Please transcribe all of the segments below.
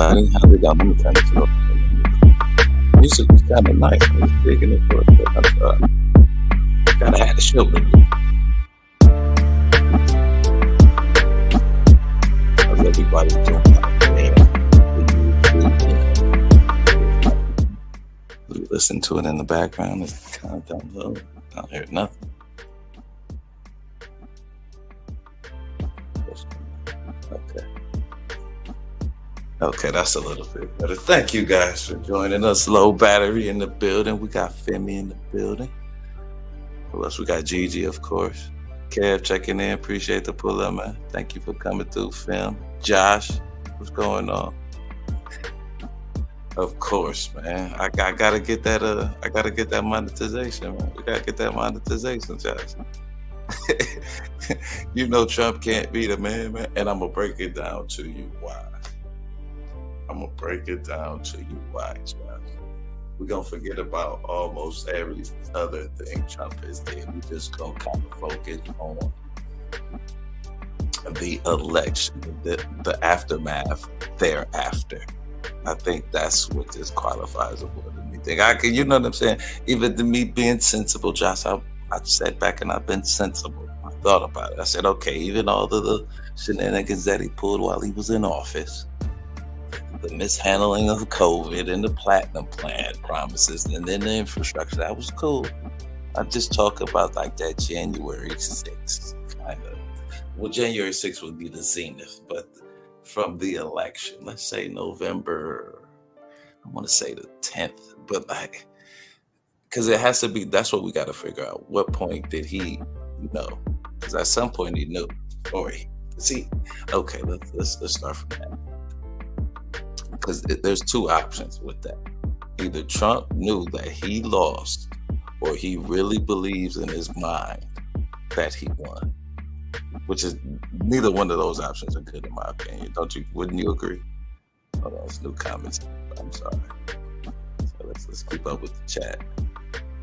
everybody. How's it going? Let me turn this off. Music was kind of nice. I was digging it for a bit. Gotta have the show with me. How's everybody doing out there? You listen to it in the background. It's kind of down low. I don't hear nothing. Okay. Okay, that's a little bit better. Thank you guys for joining us. Low battery in the building. We got Femi in the building. Who else? We got Gigi, of course. Kev checking in. Appreciate the pull up, man. Thank you for coming through, Film. Josh, what's going on? Of course, man. I gotta get that. I gotta get that monetization, man. We gotta get that monetization, Josh. You know Trump can't be the man. And I'm gonna break it down to you why. Josh. We're gonna forget about almost every other thing Trump has did. We just gonna kind of focus on the election, the aftermath thereafter. I think that's what disqualifies it more than anything. You know what I'm saying? Even to me being sensible, Josh, I sat back and I've been sensible. I thought about it. I said, okay, even all of the shenanigans that he pulled while he was in office, the mishandling of COVID and the platinum plan promises, and then the infrastructure, that was cool. I just talk about like that January 6th kind of. Well, January 6th would be the zenith, but from the election, let's say November, I want to say the 10th, but like, because it has to be, that's what we got to figure out. What point did he know? Because at some point he knew, or okay, let's start from that. Because there's two options with that. Either Trump knew that he lost, or he really believes in his mind that he won. Which is, neither one of those options are good in my opinion. Wouldn't you agree? Hold on, it's new comments. I'm sorry. So let's keep up with the chat.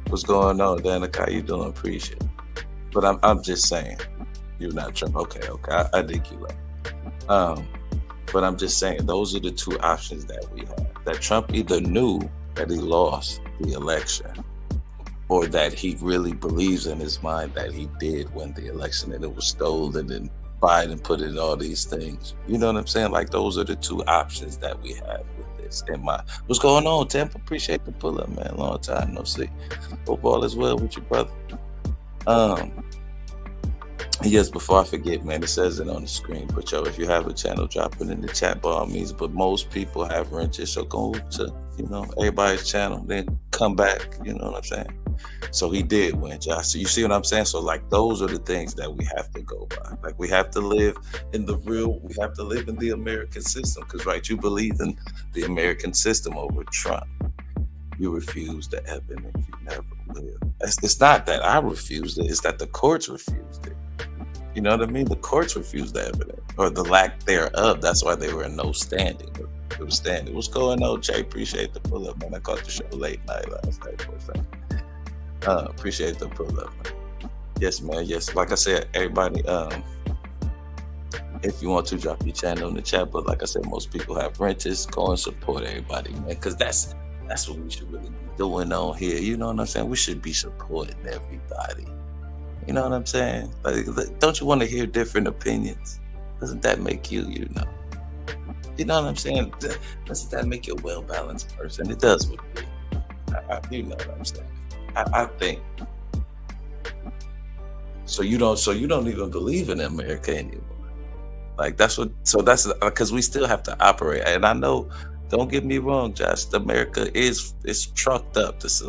What's going on, Danica? How you doing? Appreciate it. But I'm just saying, you're not Trump. Okay, I dig you like. But I'm just saying, those are the two options that we have. That Trump either knew that he lost the election, or that he really believes in his mind that he did win the election and it was stolen and Biden put in all these things. You know what I'm saying? Like, those are the two options that we have with this. What's going on, Tampa? Appreciate the pull up, man. Long time no see. Hope all is well with you, brother. Yes, before I forget, man, it says it on the screen. But yo, if you have a channel, drop it in the chat by all means. But most people have wrenches, so go to, everybody's channel, then come back. You know what I'm saying? So he did win, Josh. So you see what I'm saying? So like, those are the things that we have to go by. Like, we have to live in we have to live in the American system. Because, right, you believe in the American system over Trump. You refuse the evidence. You never will. It's not that I refused it. It's that the courts refused it. You know what I mean? The courts refused the evidence, or the lack thereof. That's why they were in no standing. It was standing. What's going on, Jay? Appreciate the pull up, man. I caught the show late night last night for a second. Appreciate the pull up, man. Yes, man. Yes. Like I said, everybody, if you want to, drop your channel in the chat. But like I said, most people have renters. Go and support everybody, man. Because that's what we should really be doing on here. You know what I'm saying? We should be supporting everybody. You know what I'm saying? Like, don't you want to hear different opinions? Doesn't that make you know? You know what I'm saying? Doesn't that make you a well-balanced person? It does with me. You know what I'm saying? I think. So you don't even believe in America anymore. Like, that's because we still have to operate. And I know, don't get me wrong, Josh, America is trucked up to say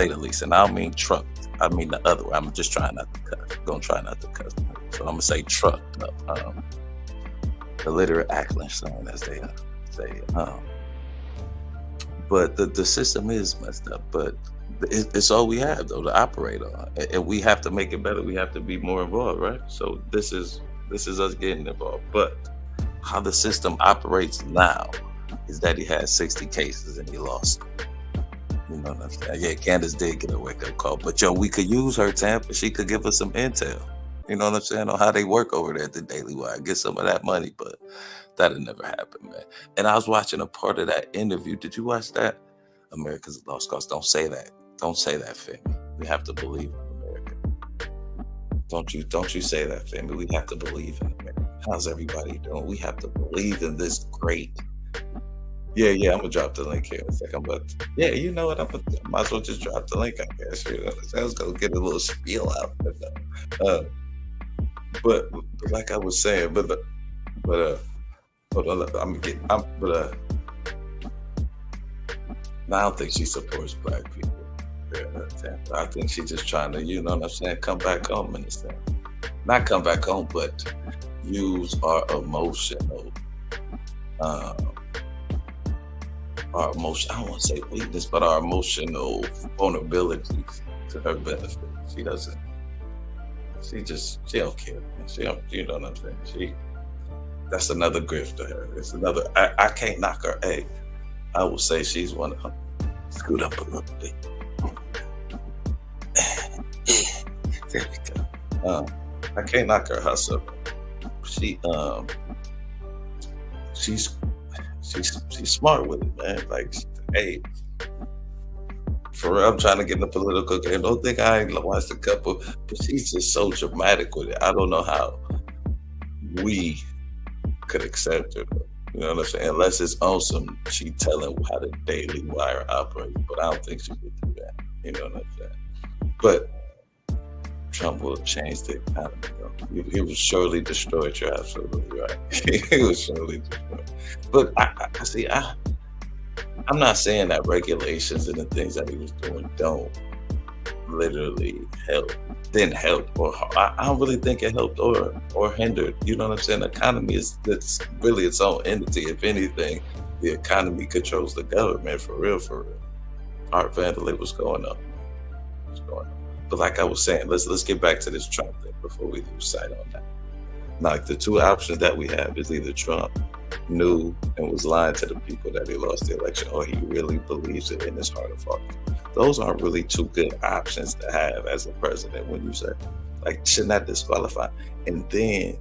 the least. And I don't mean trucked. I mean the other way. I'm just trying not to cuss. Gonna try not to cuss. So I'm gonna say trucked up. The literate Ackland song, as they say. But the system is messed up. But it's all we have, though, to operate on. And we have to make it better. We have to be more involved, right? So this is us getting involved. But how the system operates now is that he had 60 cases and he lost. You know what I'm saying? Yeah, Candace did get a wake-up call. But, yo, we could use her, Tampa. She could give us some intel. You know what I'm saying? On how they work over there at the Daily Wire, get some of that money, but that'll never happen, man. And I was watching a part of that interview. Did you watch that? America's a lost cause. Don't say that. Don't say that, Femi. We have to believe in America. Don't you say that, Femi. We have to believe in America. How's everybody doing? We have to believe in this great. Yeah, yeah, I'm gonna drop the link here in a second. But yeah, you know what? Might as well just drop the link, I guess. You know, I was gonna get a little spiel out. Uh, but like I was saying, but hold on, I'm getting, but no, I don't think she supports black people. Yeah, I think she's just trying to, you know what I'm saying, come back home in a sense. Not come back home, but use um, our emotion. I don't want to say weakness, but our emotional vulnerabilities to her benefit. She doesn't. She don't care. Man. She don't. You know what I'm saying? That's another grift to her. It's another. I can't knock her. Hey, I will say she's one of them. Scoot up a little bit. There we go. I can't knock her hustle. She she's she's smart with it, man. Like, hey, for real, I'm trying to get in the political game. Don't think I ain't watched a couple, but she's just so dramatic with it. I don't know how we could accept her. Though. You know what I'm saying? Unless it's on some, she telling how the Daily Wire operates, but I don't think she would do that. You know what I'm saying? But Trump will have changed the economy. Though. He will surely destroy it. You're absolutely right. He will surely destroy it. But I see. I'm not saying that regulations and the things that he was doing don't literally help, didn't help, or I don't really think it helped or hindered. You know what I'm saying? The economy is it's really its own entity. If anything, the economy controls the government for real, for real. Art Vandalay, what's going on? What's going on? But like I was saying, let's get back to this Trump thing before we lose sight on that. Like the two options that we have is either Trump knew and was lying to the people that he lost the election, or he really believes it in his heart of hearts. Those aren't really two good options to have as a president when you say, like, should not disqualify. And then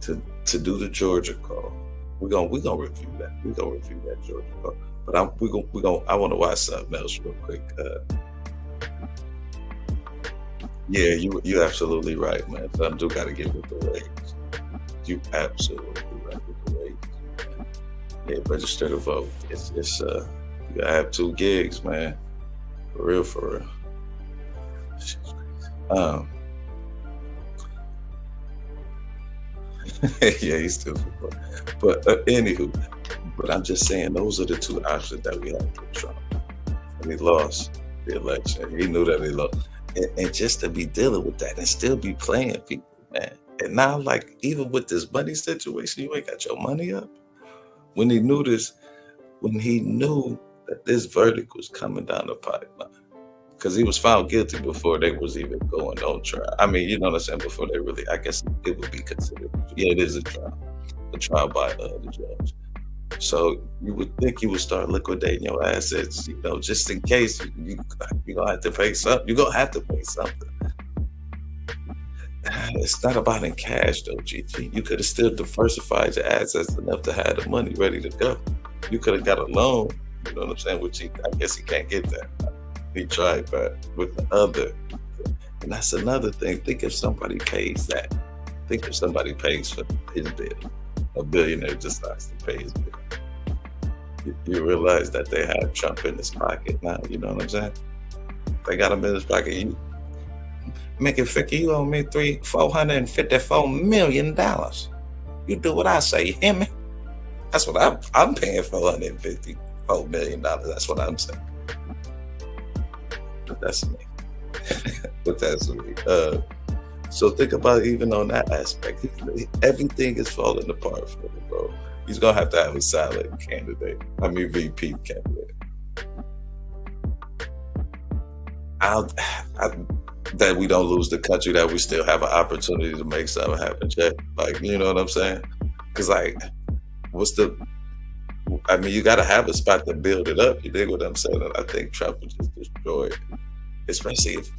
to do the Georgia call, we're gonna review that. We're gonna review that Georgia call. But I want to watch something else real quick. Yeah, you absolutely right, man. Some do got to get with the rates. You absolutely right with the rates. Yeah, register to vote. It's you gotta have 2 gigs, man. For real, for real. Shit's crazy. Yeah, he's still. But anywho, but I'm just saying those are the two options that we have for Trump. And he lost the election. He knew that he lost. And just to be dealing with that and still be playing people, man. And now, like, even with this money situation, you ain't got your money up. When he knew that this verdict was coming down the pipeline, because he was found guilty before they was even going on trial. I mean, you know what I'm saying? Before they really, I guess it would be considered. Yeah, it is a trial by the judge. So you would think you would start liquidating your assets, you know, just in case you're gonna have to pay something. You're gonna have to pay something. It's not about in cash though, GG. You could have still diversified your assets enough to have the money ready to go. You could have got a loan, you know what I'm saying? Which I guess he can't get that. He tried, but with the other, and that's another thing. Think if somebody pays that. Think if somebody pays for his bill. A billionaire decides to pay his bill. You realize that they have Trump in his pocket now. You know what I'm saying? They got him in his pocket. You make it figure you owe me $454 million. You do what I say, you hear me? That's what I'm paying $454 million. That's what I'm saying. But that's me. But that's me. So think about it, even on that aspect. Everything is falling apart for him, bro. He's gonna have to have a silent candidate. I mean, VP candidate. That we don't lose the country, that we still have an opportunity to make something happen, Jay. Like, you know what I'm saying? Because, like, you got to have a spot to build it up. You dig what I'm saying? And I think Trump would just destroy it. Especially if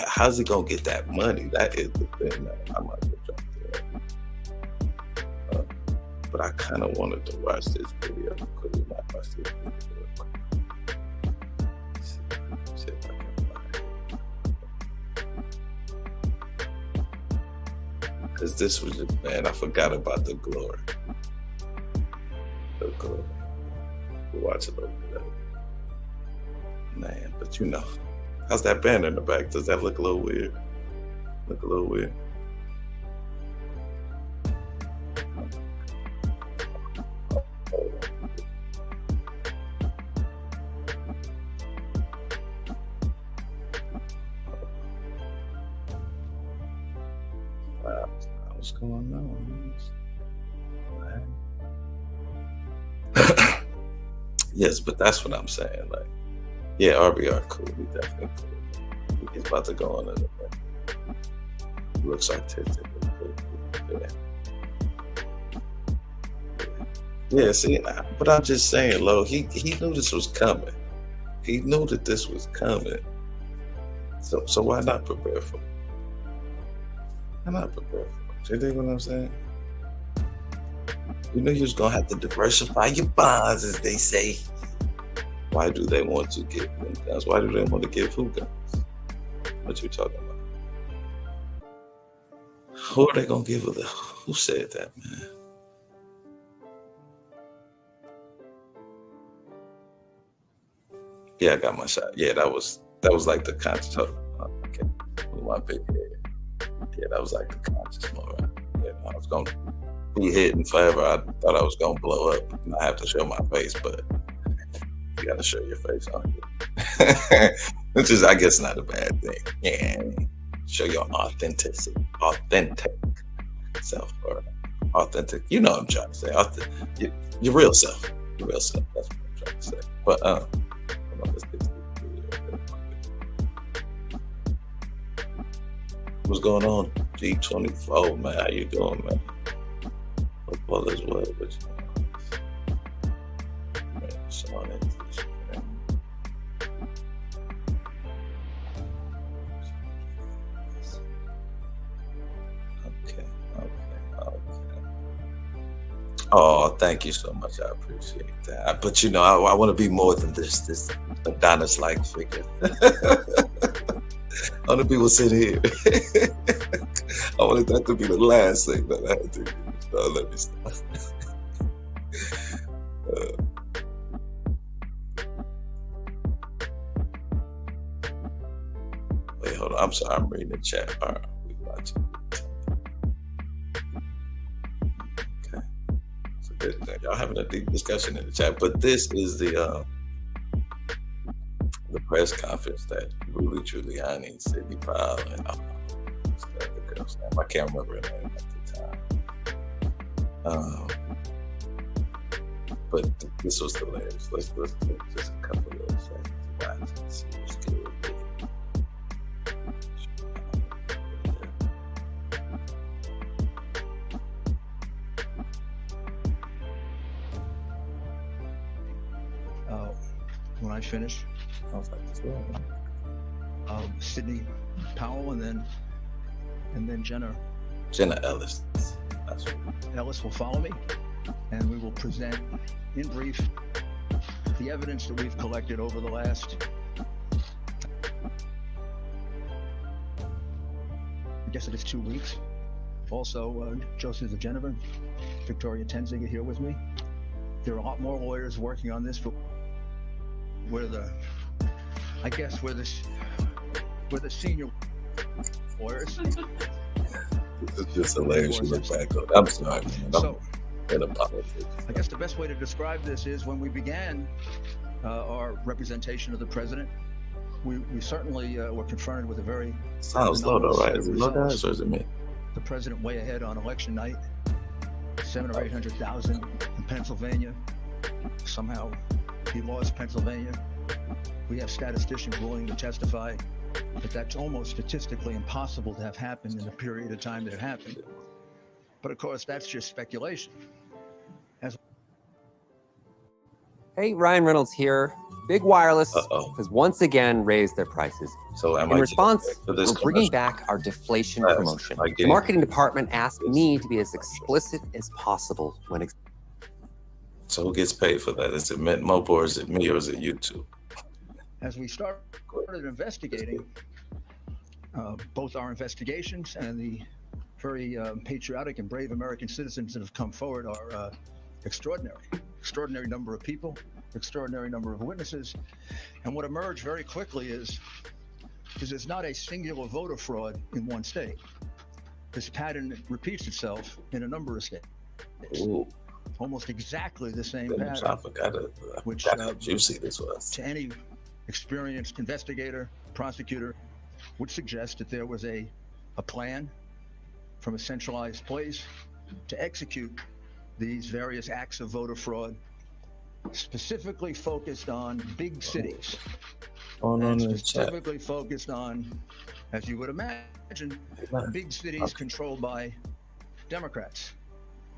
how's he gonna get that money? That is the thing that I might have jumped there. But I kind of wanted to watch this video. Could we not watch this video? See if I can find it. Because this was just, man, I forgot about the glory. The glory. We'll watch a little bit of it. Man, but you know, how's that band in the back? Does that look a little weird? Look a little weird. Wow, what's going on? Yes, but that's what I'm saying. Like, yeah, RBR cool. He definitely cool. He's about to go on it. Looks artistic. Yeah, see, but I'm just saying, Lo, he knew this was coming. He knew that this was coming. So why not prepare for it? Why not prepare for it? You dig what I'm saying? You know you was gonna have to diversify your bonds, as they say. Why do they want to give them guns? Why do they want to give who guns? What you talking about? Who are they gonna give it? Who said that, man? Yeah, I got my shot. Yeah, that was like the conscious. Okay, with my big head. Yeah, that was like the conscious moment. Yeah, I was gonna be hidden forever. I thought I was gonna blow up. And I have to show my face, but you gotta show your face on it. Which is, I guess, not a bad thing. Yeah, show your authentic self, or authentic. You know what I'm trying to say. Your real self. Your real self. That's what I'm trying to say. But let's get to the video. What's going on, G24, man? How you doing, man? Hope all is well with you. Man, so on into this, man. Okay. Oh, thank you so much. I appreciate that. But you know, I want to be more than this Adonis-like figure. Other people sit here. I wanted that to be the last thing that I had to do. So let me stop. Wait, hold on. I'm sorry. I'm reading the chat. All right, we watching. Okay. So y'all having a deep discussion in the chat, but this is the press conference that Rudy Giuliani, Sidney Powell, and the girl's name. I can't remember her name at the time. But this was hilarious. Let's take just a couple of seconds to watch and see what's good. When I finish, Sidney Powell, and then Jenna Ellis. Ellis will follow me, and we will present in brief the evidence that we've collected over the last, I guess it is 2 weeks. Also, Joseph Geneva, Victoria Tenziger here with me. There are a lot more lawyers working on this, but we're the senior lawyers. It's just hilarious to look back on. I'm sorry, man. So, I guess the best way to describe this is when we began our representation of the president, we certainly were confronted with a very... Sounds low though, right? Is it low guys or is it me? The president way ahead on election night, 700,000 or 800,000 in Pennsylvania. Somehow he lost Pennsylvania. We have statisticians willing to testify that that's almost statistically impossible to have happened in the period of time that it happened. But of course, that's just speculation. Hey, Ryan Reynolds here. Big Wireless Uh-oh. has once again raised their prices. So am In I response, for this we're bringing commercial? back our deflation Yes, promotion. I The get marketing it. department asked me to be as explicit as possible when So who gets paid for that? Is it Mint Mobile or is it me or is it YouTube? As we started investigating, both our investigations and the very patriotic and brave American citizens that have come forward are extraordinary number of people, extraordinary number of witnesses. And what emerged very quickly is there's not a singular voter fraud in one state. This pattern repeats itself in a number of states. Ooh, Almost exactly the same I pattern, forgot which how juicy this was. to any experienced investigator, prosecutor, would suggest that there was a plan from a centralized place to execute these various acts of voter fraud, specifically focused on big cities, and specifically focused on, as you would imagine, big cities controlled by Democrats,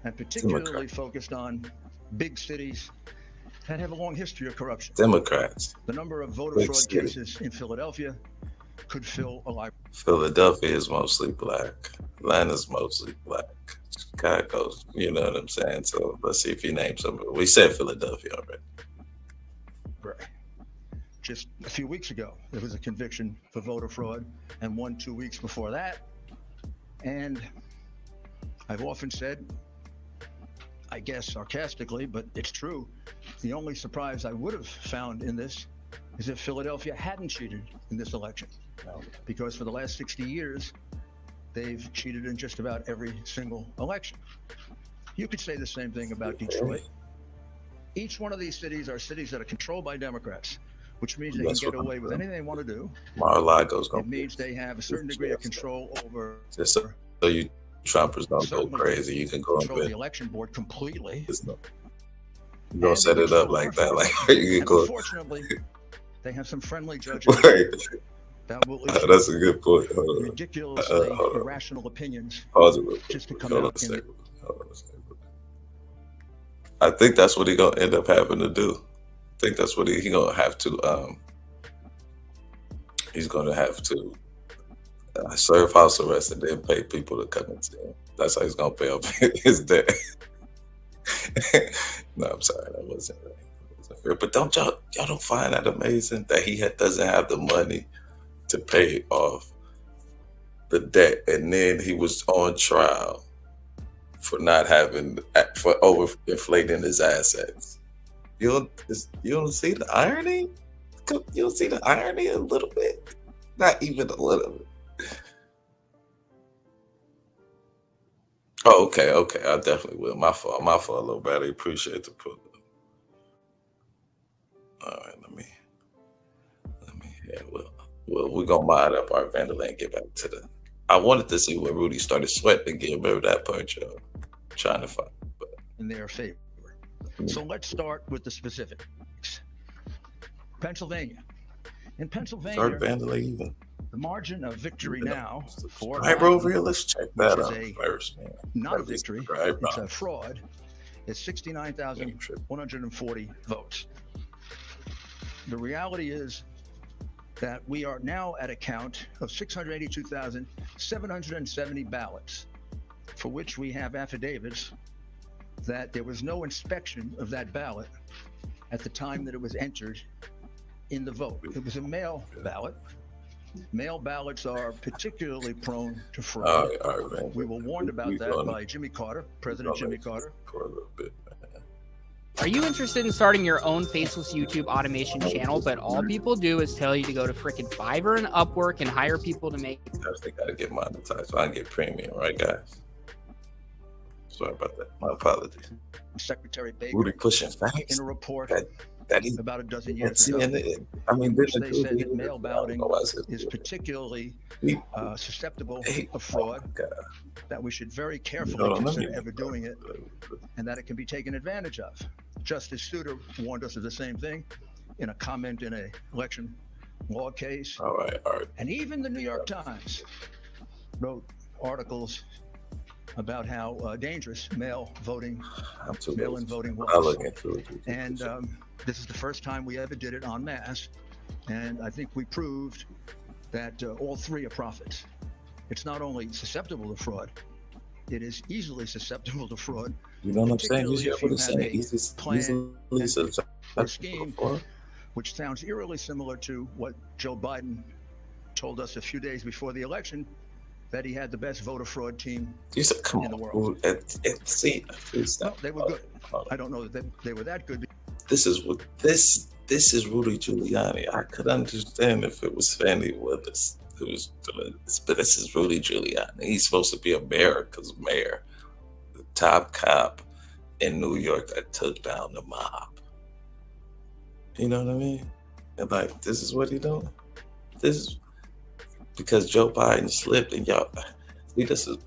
and particularly focused on big cities that have a long history of corruption. Democrats. The number of voter fraud cases in Philadelphia could fill a library. Philadelphia is mostly black. Atlanta's mostly black. Chicago's, you know what I'm saying? So let's see if you name some. We said Philadelphia already. Right. Just a few weeks ago, there was a conviction for voter fraud, and 2 weeks before that. And I've often said, I guess sarcastically, but it's true, the only surprise I would have found in this is if Philadelphia hadn't cheated in this election. Because for the last 60 years, they've cheated in just about every single election. You could say the same thing about Detroit. Each one of these cities are cities that are controlled by Democrats, which means they can get away with anything they want to do. Mar-a-Lago's going It means they have a certain degree of control over. Just so you Trumpers don't go crazy, you can go control and the election board completely. You don't set it up like that. Like you can go. Unfortunately, they have some friendly judges Right. that will issue That's a good point. ridiculously irrational opinions Pause it real quick. just to come Hold on out a in second. Hold on a second. I think that's what he gonna end up having to do. I think that's what he gonna have to. He's gonna have to serve house arrest and then pay people to come and see him. That's how he's gonna pay off his debt. No, I'm sorry, that wasn't fair. But don't y'all don't find that amazing that he doesn't have the money to pay off the debt, and then he was on trial for not having for overinflating his assets. You don't see the irony? You don't see the irony a little bit? Not even a little bit. Oh, okay. I definitely will. My fault, little brother. Appreciate the pull. All right, let me. Yeah, well, we're gonna mod up our Vandal and get back to the. I wanted to see where Rudy started sweating again. Remember that punch? Trying to find. But in their favor. So let's start with the specifics. Pennsylvania. In Pennsylvania, start Vandal even. The margin of victory now for Right, bro, let's check that out first. Man. Not a victory, it's a fraud. It's 69,140 votes. The reality is that we are now at a count of 682,770 ballots, for which we have affidavits that there was no inspection of that ballot at the time that it was entered in the vote. It was a mail ballot. Mail ballots are particularly prone to fraud. All right, we were warned about that by Jimmy Carter, President Jimmy Carter. For a little bit, Are you interested in starting your own faceless YouTube automation channel, but all people do is tell you to go to frickin' Fiverr and Upwork and hire people to make? They gotta get monetized, so I can get premium, right, guys? Sorry about that. My apologies. Secretary Baker, Rudy pushing facts in a report that he, about a dozen years ago, they said that mail balloting is particularly susceptible of fraud, that we should very carefully consider ever doing it, and that it can be taken advantage of. Justice Souter warned us of the same thing in a comment in an election law case. All right. And even the New York Times wrote articles about how dangerous mail-in voting I'll was. look into it. And this is the first time we ever did it en masse. And I think we proved that all three are prophets. It's not only susceptible to fraud, it is easily susceptible to fraud. You know what I'm saying? Particularly if you have a plan Easily or scheme, which sounds eerily similar to what Joe Biden told us a few days before the election, that he had the best voter fraud team You said, come in the on. world. See, Well, they were good. I don't know that they were that good. this is what this is Rudy Giuliani. I could understand if it was Fannie Willis who was doing this, but this is Rudy Giuliani. He's supposed to be America's mayor, the top cop in New York that took down the mob. You know what I mean? And like, this is what he doing. This is because Joe Biden slipped, and y'all see, this is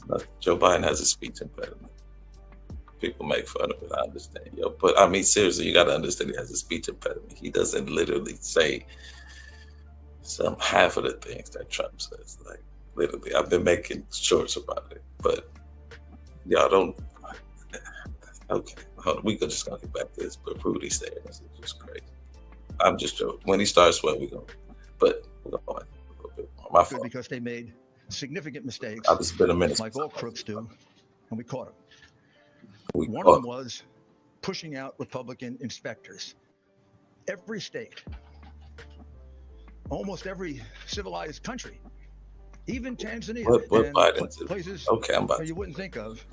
not, Joe Biden has a speech impediment. People make fun of it, I understand, but I mean, seriously, you got to understand he has a speech impediment. He doesn't literally say some half of the things that Trump says. Like, literally, I've been making shorts about it, but y'all don't. Okay, hold on. We could just gonna get back to this, but Rudy saying this is just crazy. I'm just joking. When he starts sweating, we go. But we're going a little bit more. My fault. Because they made significant mistakes, I've just been a minute. like all crooks do, and we caught them. We One caught of them was pushing out Republican inspectors. Every state, almost every civilized country, even Tanzania What and Biden's places okay, I'm about you wouldn't think of,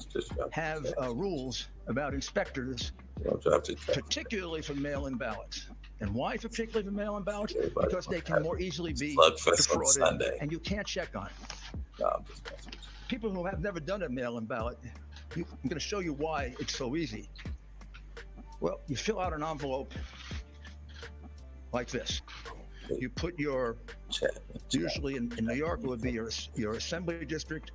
have rules about inspectors, particularly for mail-in ballots. And why particularly for mail-in ballots? Because they can more easily be defrauded, and you can't check on it. No, I'm just messing with you. People who have never done a mail-in ballot, I'm going to show you why it's so easy. Well, you fill out an envelope like this. You put your, usually in New York, it would be your assembly district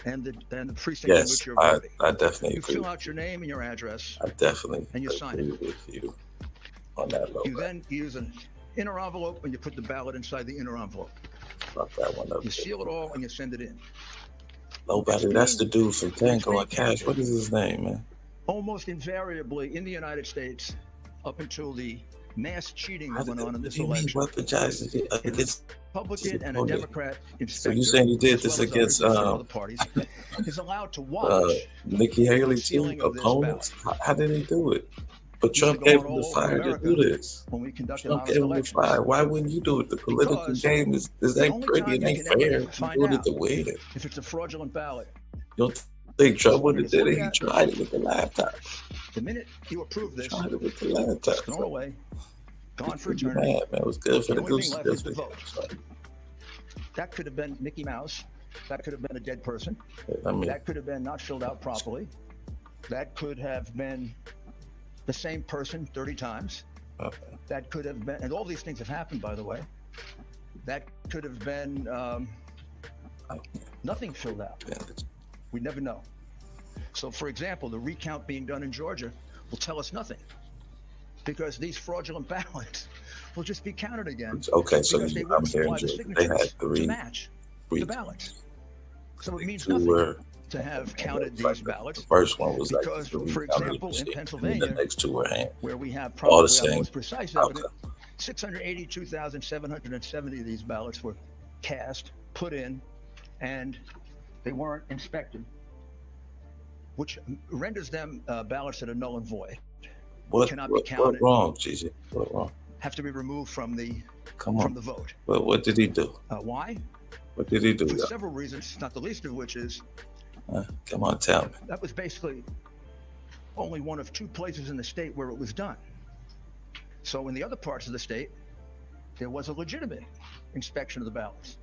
and the precinct in which you're voting. I definitely You agree. fill out your name and your address. I definitely and you sign agree it. with you on that low You then use an inner envelope and you put the ballot inside the inner envelope. Drop that one up. You seal it all and you send it in. Low battery, that's the dude from Tango and Cash. What is his name, man? Almost invariably in the United States, up until the mass cheating that went on in this election, Weaponized it against Republican and a Democrat So inspector, you saying he did as this well as against other parties, is allowed to watch Nikki Haley the too? sealing of this Opponents? How did he do it? But Used Trump to go gave on him all the over fire to America do this. when we conducted Trump honest gave him the elections. fire. Why wouldn't you do it? The political Because game is the ain't only pretty. time It you ain't can ever fair. You find doing it out the way that if it's a fraudulent ballot, you don't think Trump would have It's did it. looked He at. tried it with the laptop. the minute you approve this, Tried it with the it's laptop. thrown away, gone for You eternity. mad, man. It was good for The the only thing goose. left is the vote. That could have been Mickey Mouse. That could have been a dead person. I mean, That could have been not filled out properly. That could have been the same person 30 times. okay. That could have been, and all these things have happened, by the way. That could have been nothing filled out. We never know. So, for example, the recount being done in Georgia will tell us nothing, because these fraudulent ballots will just be counted again. Okay, so because they I'm wouldn't hearing supply the Georgia. They had signatures to three. match the ballots. So it means Two nothing were to have counted like these the ballots, first one was like because, the for example, in and then Pennsylvania, the next two were hand. where we have All the probably our same most precise outcome. evidence, 682,770 of these ballots were cast, put in, and they weren't inspected, which renders them ballots that are null and void, What cannot be counted. wrong, Gigi? What wrong? have to be removed from the Come on. vote. What did he do? Why? What did he do? For Yo? several reasons, not the least of which is Come on, tell me. that was basically only one of two places in the state where it was done. So in the other parts of the state, there was a legitimate inspection of the ballots.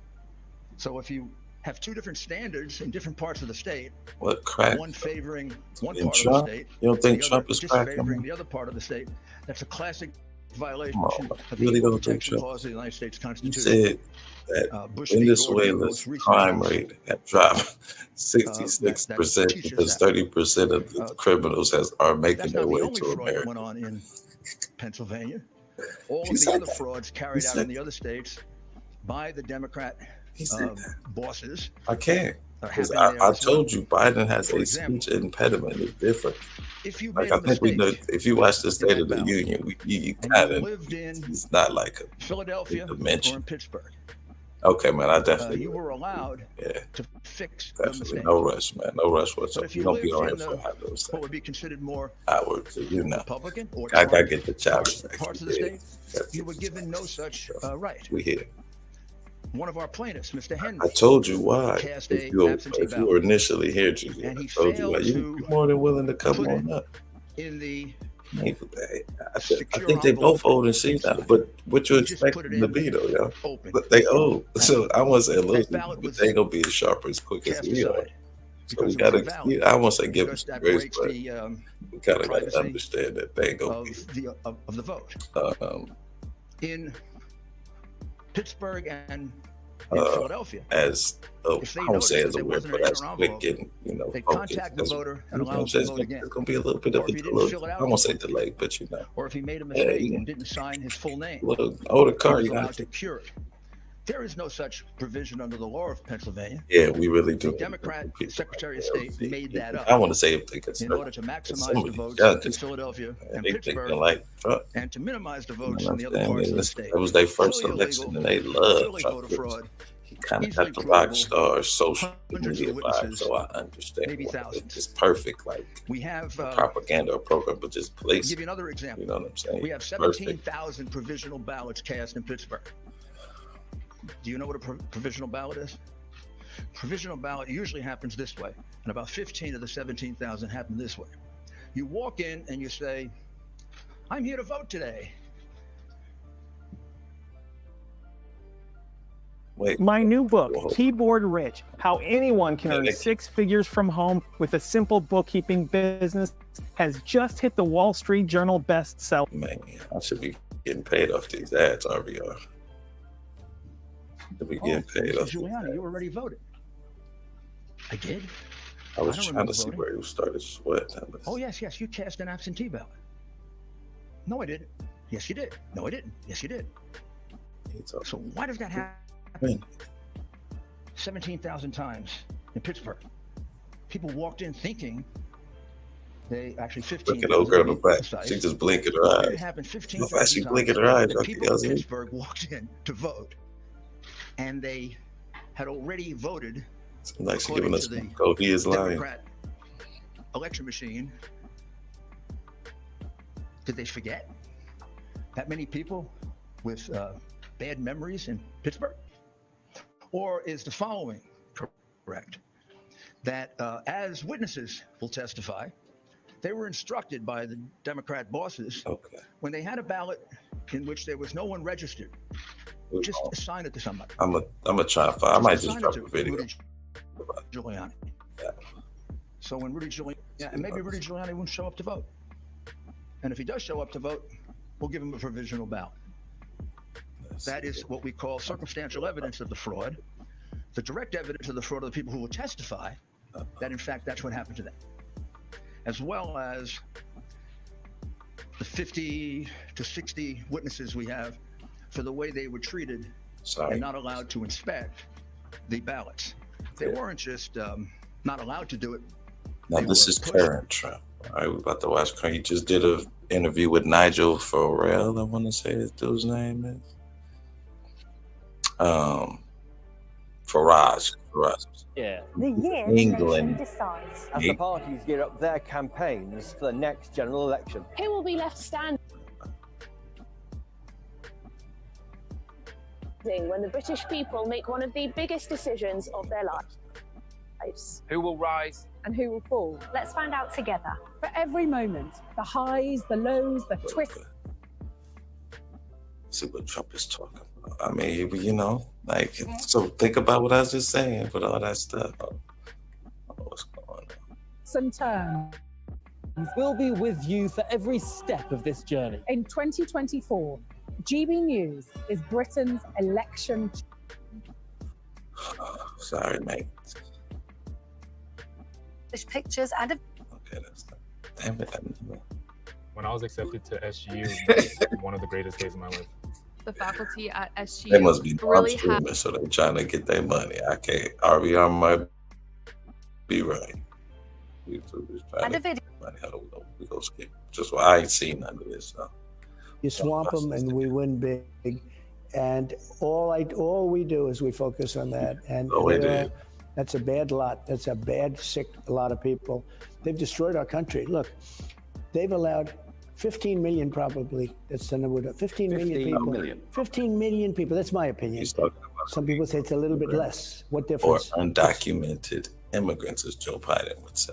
So if you have two different standards in different parts of the state, What crack? one favoring one And part Trump? of the state, You don't think the Trump other is cracking? disfavoring the other part of the state, that's a classic violation Come on, of you really the Equal don't think Protection Trump- Clause of the United States You Constitution. said that Bush v. Gore, the Venezuela's most recent crime case. rate had dropped 66% teaches because that. 30% of the criminals are making That's their not the way only to fraud that America. went on in Pennsylvania. All He of the said other that. frauds He carried out said in the other states by the Democrat He said that. bosses I can't. Because happening there I as well. told you Biden has For a example, speech impediment. It's different. if you Like made I a think we know. mistake If you watch the State that of the ballot, Union, you and kind you of lived in it's not like a Philadelphia or dimension. in Pittsburgh, Okay, man. I definitely you were allowed yeah, to fix the definitely mistake. no rush, man. No rush But whatsoever. if You you don't be lived on here in for how those what would be considered more hours, so you know. Republican or I gotta Trump get the child back. parts of the Yeah, state, gotta you get were the given no child such back. right. We here. One of our plaintiffs, Mr. Henry, I told you why. cast If a you absentee if you were ballot, initially here, Julian, and I he told you why. failed You're to more than willing to come put it on up. in the Maybe, I secure think they both envelope old and see that. inside. But what you He just expect put it them to in be though, yo? open. But they old, so I won't say That losing, ballot but was they ain't gonna be as sharp as quick as cast we are. aside So because we it was gotta, invalid. I won't say give them Because some that grace, breaks but the we kind of gotta privacy understand that they ain't gonna be. of the vote in Pittsburgh and in Philadelphia. As If they I won't say notice as that a there word, wasn't but an as extra quick envelope, and they focused. contact the voter and You know allow what him I'm to saying? vote again. It's gonna be a little bit Or of if he didn't fill it I out, won't say delay, but you know, or if he made a yeah, mistake and didn't sign his full name, little older he car, was you allowed got to cure it. There is no such provision under the law of Pennsylvania. yeah, we really do. The Democrat Secretary of State made that up I want to say if they could in order to maximize some the of votes these in judges, Philadelphia and they Pittsburgh, thinking like Trump. and to minimize the You votes know in the what other I'm parts saying? of the state. That was their first Clearly election, illegal, and they love clearly Trump. voter fraud, He kind of easily got the rock provable, star social hundreds media of vibe, witnesses, so I understand. maybe why. thousands. It's perfect, like We have, a propaganda program, but just to place. give you another example, You know what I'm saying? we have Perfect. 17,000 provisional ballots cast in Pittsburgh. Do you know what a provisional ballot is? Provisional ballot usually happens this way, and about 15 of the 17,000 happen this way. You walk in and you say, I'm here to vote today. Wait, My new book, Whoa. Keyboard Rich, How Anyone Can Yeah, Earn they- 6 Figures from Home with a Simple Bookkeeping Business, has just hit the Wall Street Journal bestseller. man, I should be getting paid off these ads, RBR. Should be getting paid Mr. off. Giuliani, you already voted. I did? I was I don't trying remember to see voting. where you started sweat. Oh, yes, you cast an absentee ballot. No, I didn't. Yes, you did. No, I didn't. Yes, you did. So why does that happen? When? 17,000 times in Pittsburgh. People walked in thinking they actually 15. Look at old girl in the back. She just blinking her It eyes. happened 15 Look how she times. blinking her eyes. The Like people the in other- Pittsburgh walked in to vote, and they had already voted Seems like she's according giving us to the go. He is lying. Democrat election machine. Did they forget that many people with bad memories in Pittsburgh? Or is the following correct? That as witnesses will testify, they were instructed by the Democrat bosses Okay. when they had a ballot in which there was no one registered, just assign it to somebody. I'm gonna try and find. I might just assign it drop to a video. Rudy Giuliani. Yeah. So when Rudy Giuliani, and maybe Rudy Giuliani won't show up to vote. And if he does show up to vote, we'll give him a provisional ballot. That is what we call circumstantial evidence of the fraud. The direct evidence of the fraud of the people who will testify that, in fact, that's what happened to them. As well as the 50 to 60 witnesses we have for the way they were treated Sorry. and not allowed to inspect the ballots. They weren't just not allowed to do it. Now They this were is pushed. current Trump. All right, we're about to watch. He just did an interview with Nigel Farrell. I want to say this dude's name is. Farage. Yeah. The year England. the nation decides. As the parties gear up their campaigns for the next general election. Who will be left standing when the British people make one of the biggest decisions of their lives? Who will rise? And who will fall? Let's find out together. For every moment, the highs, the lows, the twists. See what Trump is talking about. I mean, you know, like, so think about what I was just saying with all that stuff. I don't know what's going on. Some turns. We'll be with you for every step of this journey. In 2024, GB News is Britain's election. Sorry, mate. Pictures and Okay, that's damn it. When I was accepted to SGU, it was one of the greatest days of my life. The faculty at SGU They must be really streaming, so they're trying to get their money. I can't. RBR might be right. YouTube is trying And to a video. how do we go skip? Just why I ain't seen none of this. So. You swamp them and we win big. And all we do is we focus on that. And that's a bad lot. That's a bad, sick lot of people. They've destroyed our country. Look, they've allowed 15 million probably. That's the number. 15 million people. 15 million people. That's my opinion. Some people say it's a little bit less. What difference? Or undocumented immigrants, as Joe Biden would say.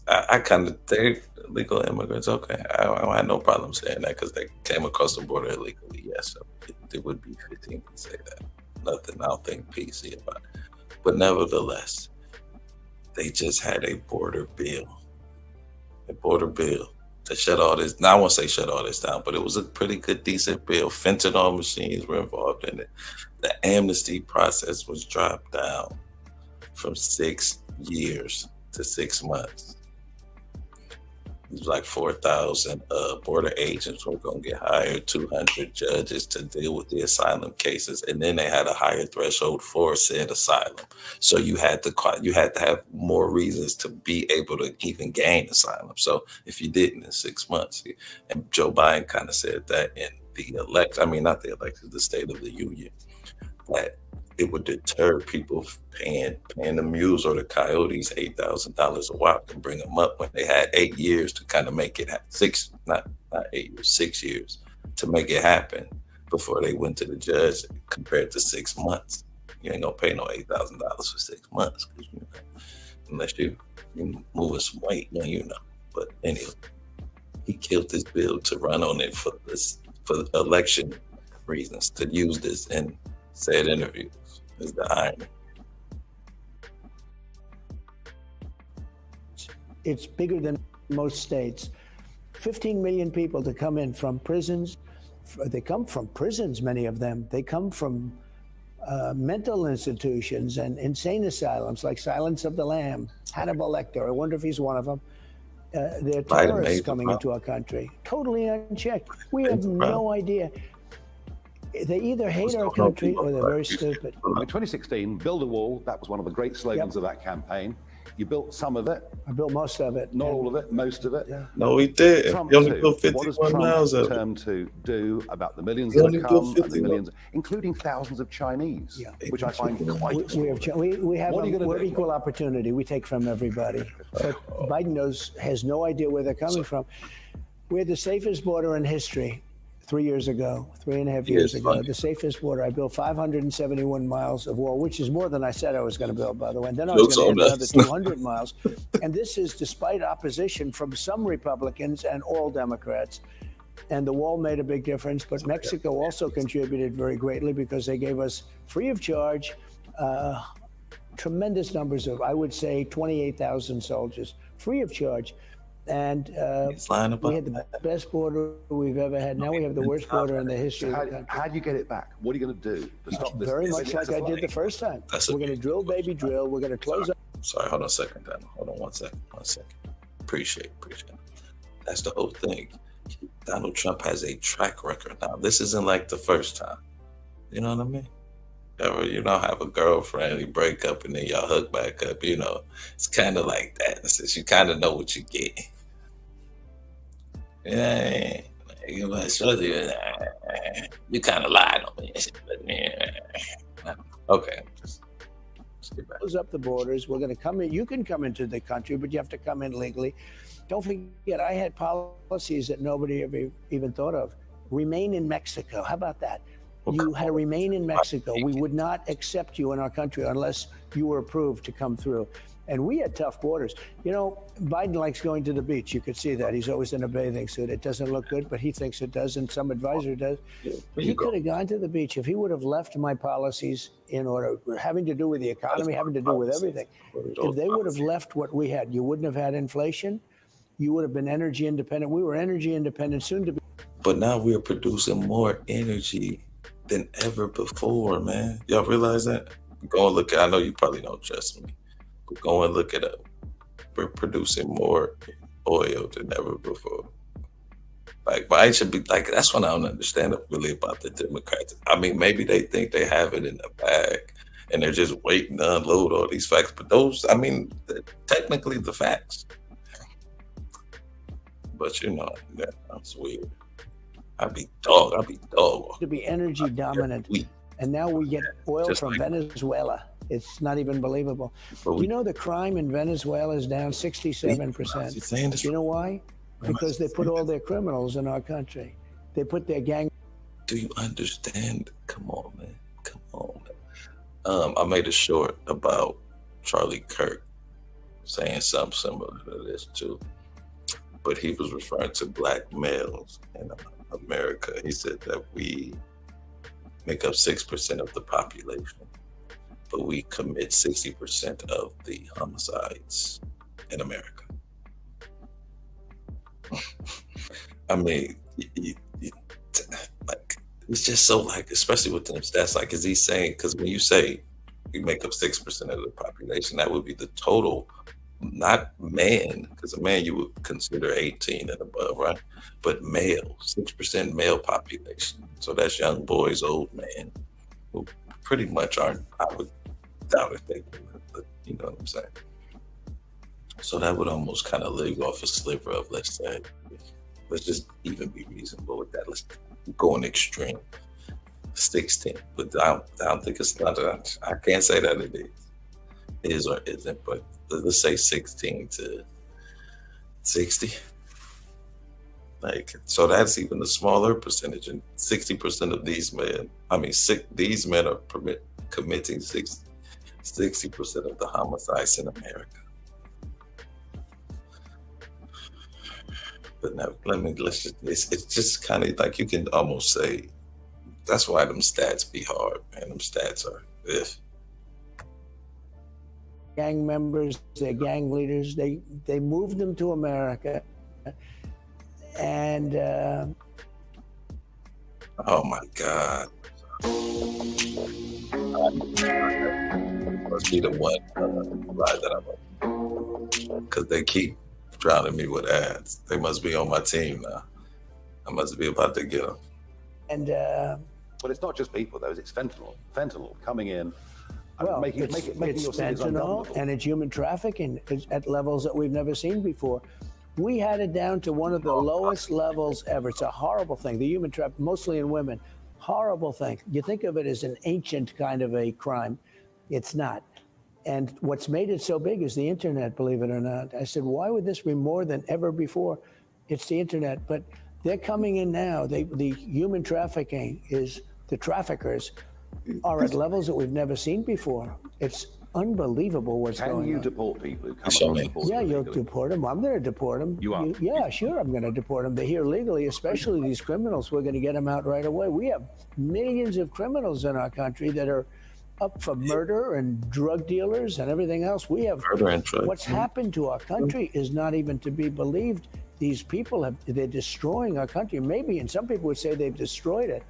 I kind of think illegal immigrants. Okay, I had no problem saying that because they came across the border illegally. Yes, so it would be 15 to say that. Nothing. I don't think PC about it. But nevertheless, they just had a border bill to shut all this. Now I won't say shut all this down, but it was a pretty good, decent bill. Fentanyl machines were involved in it. The amnesty process was dropped down from 6 years to 6 months. It was like 4,000 border agents were going to get hired, 200 judges to deal with the asylum cases, and then they had a higher threshold for said asylum. So you had to have more reasons to be able to even gain asylum. So if you didn't in 6 months, and Joe Biden kind of said that in the State of the Union, that it would deter people paying the mules or the coyotes $8,000 a whop and bring them up when they had 8 years to kind of make it happen. 6 years to make it happen before they went to the judge, compared to 6 months. You ain't gonna pay no $8,000 for 6 months, unless you moving some weight, But anyway, he killed this bill to run on it for election reasons, to use this in said interviews. Is the irony. It's bigger than most states. 15 million people to come in from prisons. They come from prisons, many of them. They come from mental institutions and insane asylums like Silence of the Lamb, Hannibal Lecter. I wonder if he's one of them. They're terrorists coming into our country, totally unchecked. We have no idea. They either hate our country or they're very stupid. In 2016, build a wall. That was one of the great slogans of that campaign. You built some of it. I built most of it. Not all of it, most of it. Yeah. No, we did. Trump You only built 51 what miles does of Trump it. to do about the millions that have come, and the millions, including thousands of Chinese, which I find quite extraordinary. We're equal opportunity. We take from everybody. But Biden has no idea where they're coming from. We had the safest border in history. 3 years ago, 3.5 years ago, the safest border. I built 571 miles of wall, which is more than I said I was going to build, by the way. And then I was going to add another 200 miles. And this is despite opposition from some Republicans and all Democrats. And the wall made a big difference. But Mexico also contributed very greatly because they gave us free of charge tremendous numbers of, I would say, 28,000 soldiers, free of charge. And we had the best border we've ever had. Now we have the worst border in the history of the country. How do you get it back? What are you going to do to stop this? Very much like I did the first time. We're going to drill, baby, drill. We're going to close up. Sorry, hold on a second, Daniel. Hold on 1 second. 1 second. Appreciate it. That's the whole thing. Donald Trump has a track record now. This isn't like the first time. You know what I mean? Ever, have a girlfriend, you break up, and then y'all hook back up. It's kind of like that. Since you kind of know what you get. Yeah, you kind of lied on me. Okay, just get back. Close up the borders. We're going to come in. You can come into the country, but you have to come in legally. Don't forget, I had policies that nobody ever even thought of. Remain in Mexico. How about that? You had to remain in Mexico. We would not accept you in our country unless you were approved to come through. And we had tough borders. Biden likes going to the beach. You could see that. He's always in a bathing suit. It doesn't look good, but he thinks it does, and some advisor does. He could have gone to the beach if he would have left my policies in order, having to do with the economy, having to do with everything. If they would have left what we had, you wouldn't have had inflation. You would have been energy independent. We were energy independent, soon to be. But now we're producing more energy than ever before, man. Y'all realize that? Go and look at, I know you probably don't trust me, but go and look it up. We're producing more oil than ever before. But I should be that's what I don't understand really about the Democrats. I mean, maybe they think they have it in the bag and they're just waiting to unload all these facts. But those, I mean, technically the facts. But you know, that's weird. I'd be dog. To be energy dominant, and now we get oil Just from like- Venezuela. It's not even believable. But You know the crime in Venezuela is down 67%. You know why? Because they put all their criminals in our country. They put their gang. Do you understand? Come on, man. Come on, man. I made a short about Charlie Kirk saying something similar to this too. But he was referring to black males in America. He said that we make up 6% of the population, but we commit 60% of the homicides in America. I mean, like, it's just so, like, especially with them stats, like, is he saying, because when you say we make up 6% of the population, that would be the total, not man, because a man you would consider 18 and above, right? But male, 6% male population. So that's young boys, old men, who pretty much aren't, I would doubt if they, but you know what I'm saying? So that would almost kind of leave off a sliver of, let's say, let's just even be reasonable with that. Let's go an extreme, 16. But I don't think it's not, I can't say that it is or isn't, but let's say 16 to 60. Like, so that's even a smaller percentage, and 60% of these men, these men are committing 60% of the homicides in America. But now, it's just kind of like, you can almost say, that's why them stats be hard, man. Them stats are, Gang members, their gang leaders, they moved them to America, and oh my God. Must be the one lie that I'm on, because they keep drowning me with ads. They must be on my team now. I must be about to get them. And Well, it's not just people, though. It's fentanyl. Fentanyl coming in. well, making it's your cities fentanyl ungovernable. and it's human trafficking at levels that we've never seen before. We had it down to one of the lowest levels ever. It's a horrible thing. The human trafficking, mostly in women, horrible thing. You think of it as an ancient kind of a crime. It's not. And what's made it so big is the internet, believe it or not. I said, why would this be more than ever before? It's the internet. But they're coming in now. The human trafficking is, the traffickers are at levels that we've never seen before. It's unbelievable what's going on. Can you deport people who come on? Yeah, you'll deport them. I'm going to deport them. You are? Yeah, sure, I'm going to deport them. They're here legally, especially these criminals. We're going to get them out right away. We have millions of criminals in our country that are up for murder and drug dealers and everything else. We have Murder and drugs. what's happened to our country is not even to be believed. These people they're destroying our country. Maybe, and some people would say they've destroyed it.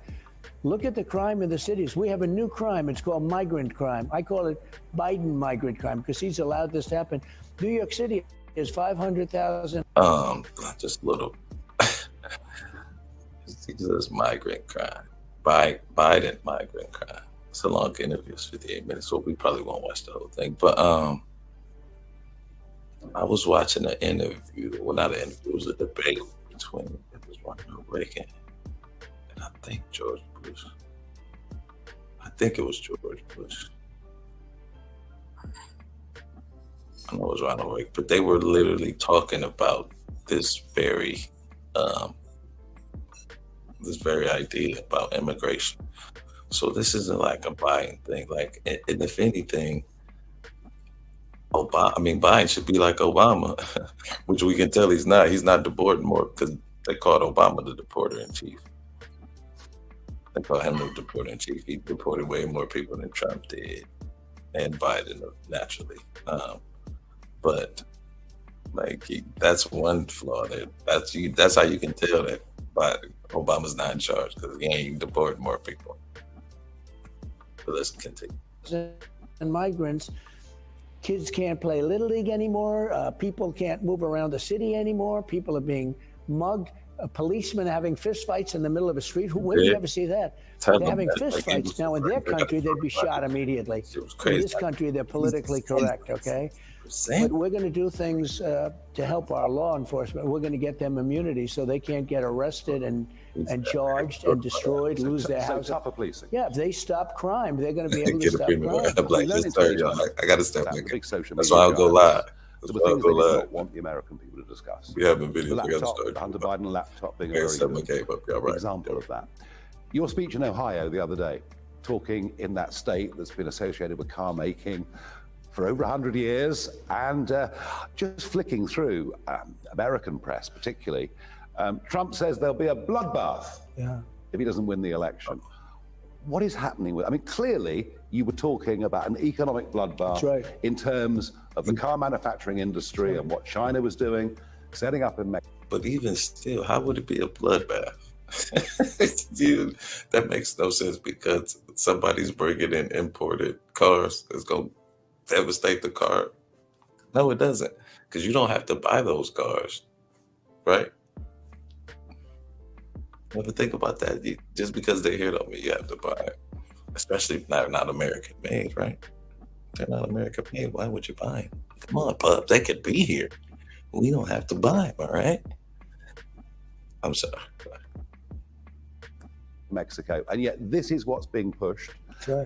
Look at the crime in the cities. We have a new crime. It's called migrant crime. I call it Biden migrant crime because he's allowed this to happen. New York City is 500,000. Just little. It's just migrant crime. Biden migrant crime. It's a long interview. It's 58 minutes, so we probably won't watch the whole thing. But I was watching an interview. Well, not an interview. It was a debate between Ronald Reagan and I think George Bush. I think it was George Bush. I know it was Ronald Reagan, but they were literally talking about this very idea about immigration. So this isn't like a Biden thing. Like, and if anything, Biden should be like Obama, which we can tell he's not. He's not deporting more because they called Obama the deporter in chief. They call him the deporter in chief. He deported way more people than Trump did, and Biden naturally. But like that's one flaw. That's how you can tell that Obama's not in charge, because he ain't deporting more people. But let's continue. And migrants. Kids can't play Little League anymore. People can't move around the city anymore. People are being mugged. a policeman having fistfights in the middle of a street. When do you ever see that? They're having fistfights. Now, in their country, they'd be shot immediately. In this country, they're politically correct, okay? But we're going to do things to help our law enforcement. We're going to get them immunity so they can't get arrested and charged and destroyed, lose their house. Tougher policing. Yeah, if they stop crime, they're going to be able to stop crime. I'm like, just turn y'all. I got to step back. Big social That's media why I'll go live. There were things they did not want the American people to discuss. We have a video. The laptop, the Hunter Biden laptop being a very good example of that. Your speech in Ohio the other day, talking in that state that's been associated with car making for over 100 years, and just flicking through American press particularly, Trump says there'll be a bloodbath if he doesn't win the election. What is happening with, I mean, clearly you were talking about an economic bloodbath in terms of the car manufacturing industry and what China was doing, setting up in Mexico. But even still, how would it be a bloodbath? Dude, that makes no sense because somebody's bringing in imported cars that's going to devastate the car. No, it doesn't, because you don't have to buy those cars, right? Never think about that. Just because they're here don't mean you have to buy it, especially if they're not American made, right? If they're not American made, why would you buy them? Come on, pup, they could be here. We don't have to buy them, all right? I'm sorry. Mexico, and yet this is what's being pushed,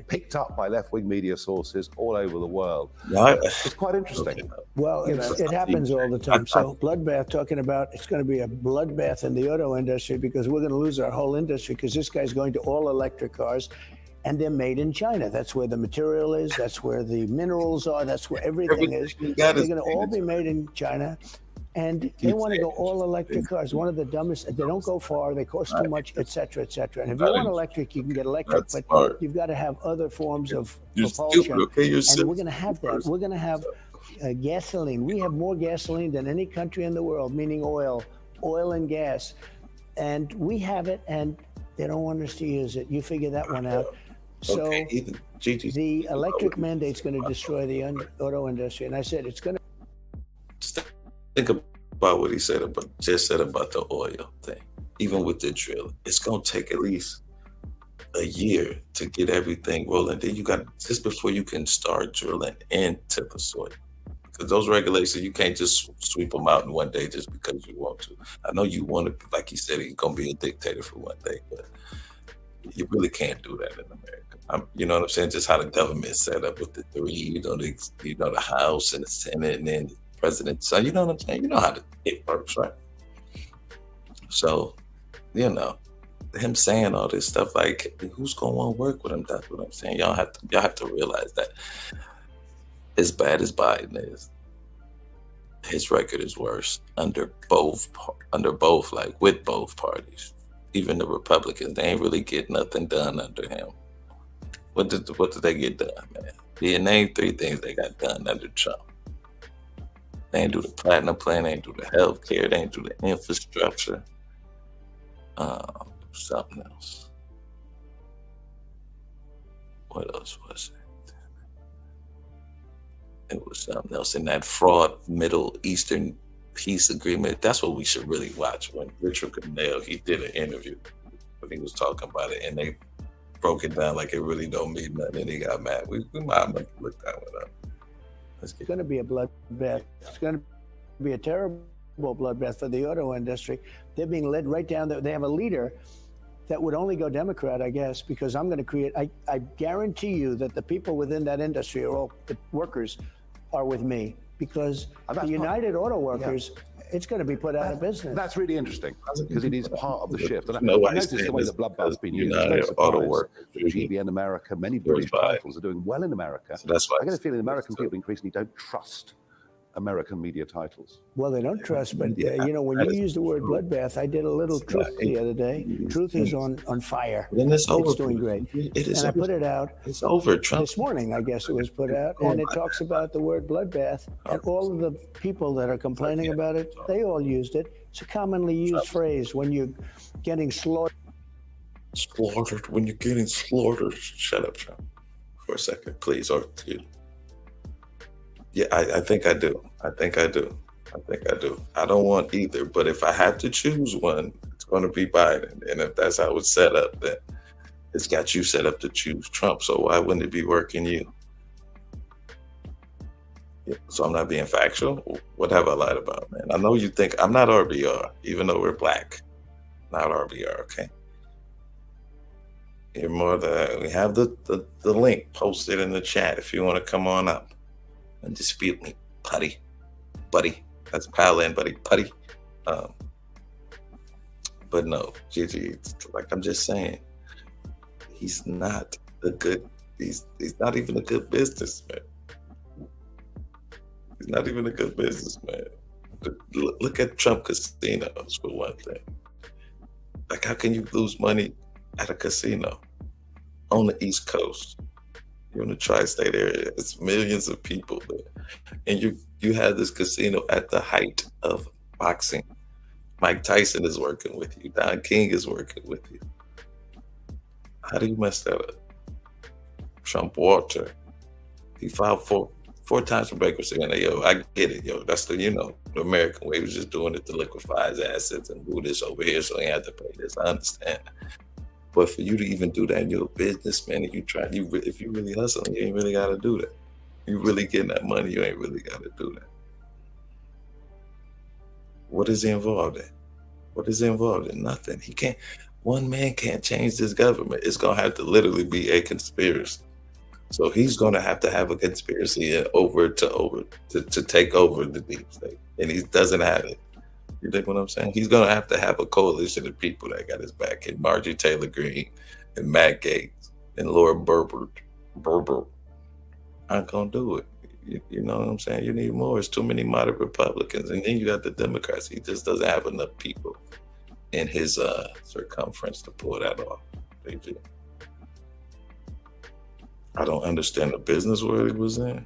picked up by left-wing media sources all over the world. It's quite interesting. Well, it happens all the time. So bloodbath, talking about it's going to be a bloodbath in the auto industry because we're going to lose our whole industry because this guy's going to all electric cars and they're made in China. That's where the material is. That's where the minerals are. That's where everything is. They're going to all be made in China. And they want to go all electric cars. One of the dumbest, they don't go far, they cost too much, et cetera, et cetera. And if you want electric, you can get electric, but you've got to have other forms of propulsion. And we're going to have that. We're going to have gasoline. We have more gasoline than any country in the world, meaning oil and gas. And we have it, and they don't want us to use it. You figure that one out. So the electric mandate's going to destroy the auto industry. And I said it's going to. Think about what he said about the oil thing. Even with the drill, it's gonna take at least a year to get everything rolling. Then you got just before you can start drilling into the soil, because those regulations you can't just sweep them out in one day just because you want to. I know you want to, like he said, he's gonna be a dictator for one day, but you really can't do that in America. You know what I'm saying? Just how the government is set up with the three, the House and the Senate, and then president. So you know what I'm saying? You know how it works, right? So, him saying all this stuff, like, who's gonna want to work with him? That's what I'm saying. Y'all have to realize that as bad as Biden is, his record is worse under both, like with both parties. Even the Republicans, they ain't really get nothing done under him. What did they get done, man? Yeah, name 3 things they got done under Trump. They ain't do the platinum plan, they ain't do the health care, they ain't do the infrastructure. Something else. What else was it? It was something else in that fraud Middle Eastern peace agreement. That's what we should really watch. When Richard Cornell, he did an interview when he was talking about it, and they broke it down like it really don't mean nothing, and he got mad. We might have to look that one up. It's going to be a bloodbath. It's going to be a terrible bloodbath for the auto industry. They're being led right down there. They have a leader that would only go Democrat, I guess, because I'm going to create, I guarantee you that the people within that industry, or all the workers, are with me, because the United Auto Workers, it's going to be put out of business. That's really interesting, because it is part of the shift. And No, I noticed the way that bloodbath's been used. United Auto Workers, GB in America, many British titles are doing well in America. So that's why I get a feeling American people increasingly don't trust American media titles. Well, they don't trust, but when you use the word bloodbath, I did a little Truth the other day. Truth is on fire. Then it's over. It's doing great. It is. And I put it out. It's over, Trump. This morning, I guess it was put out, and it talks about the word bloodbath, and all of the people that are complaining about it, they all used it. It's a commonly used phrase when you're getting slaughtered. Slaughtered. When you're getting slaughtered. Shut up, Trump, for a second, please. Or, yeah, I think I do. I think I do. I don't want either, but if I have to choose one, it's going to be Biden. And if that's how it's set up, then it's got you set up to choose Trump. So why wouldn't it be working you? Yeah, so I'm not being factual. What have I lied about, man? I know you think I'm not RBR, even though we're black. Not RBR, okay? You're more we have the link posted in the chat if you want to come on up and dispute me, buddy. That's pal in, buddy, putty. But no, Gigi, it's like I'm just saying, he's not he's not even a good businessman. He's not even a good businessman. Look at Trump casinos for one thing. Like, how can you lose money at a casino on the East Coast? You're in the tri-state area. It's millions of people there, and you have this casino at the height of boxing. Mike Tyson is working with you. Don King is working with you. How do you mess that up? Trump Walter, he filed four times for bankruptcy, and I get it, that's the American way. He was just doing it to liquefy his assets and do this over here, so he had to pay this. I understand. But for you to even do that, and you're a businessman, and if you really hustling, you ain't really got to do that. You really getting that money, you ain't really got to do that. What is he involved in? What is he involved in? Nothing. He can't. One man can't change this government. It's gonna have to literally be a conspiracy. So he's gonna have to have a conspiracy to take over the deep state, and he doesn't have it. You think what I'm saying? He's gonna have to have a coalition of people that got his back, and Marjorie Taylor Greene, and Matt Gaetz, and Laura Berber aren't gonna do it. You know what I'm saying? You need more. It's too many moderate Republicans, and then you got the Democrats. He just doesn't have enough people in his circumference to pull that off. They do. I don't understand the business world he was in.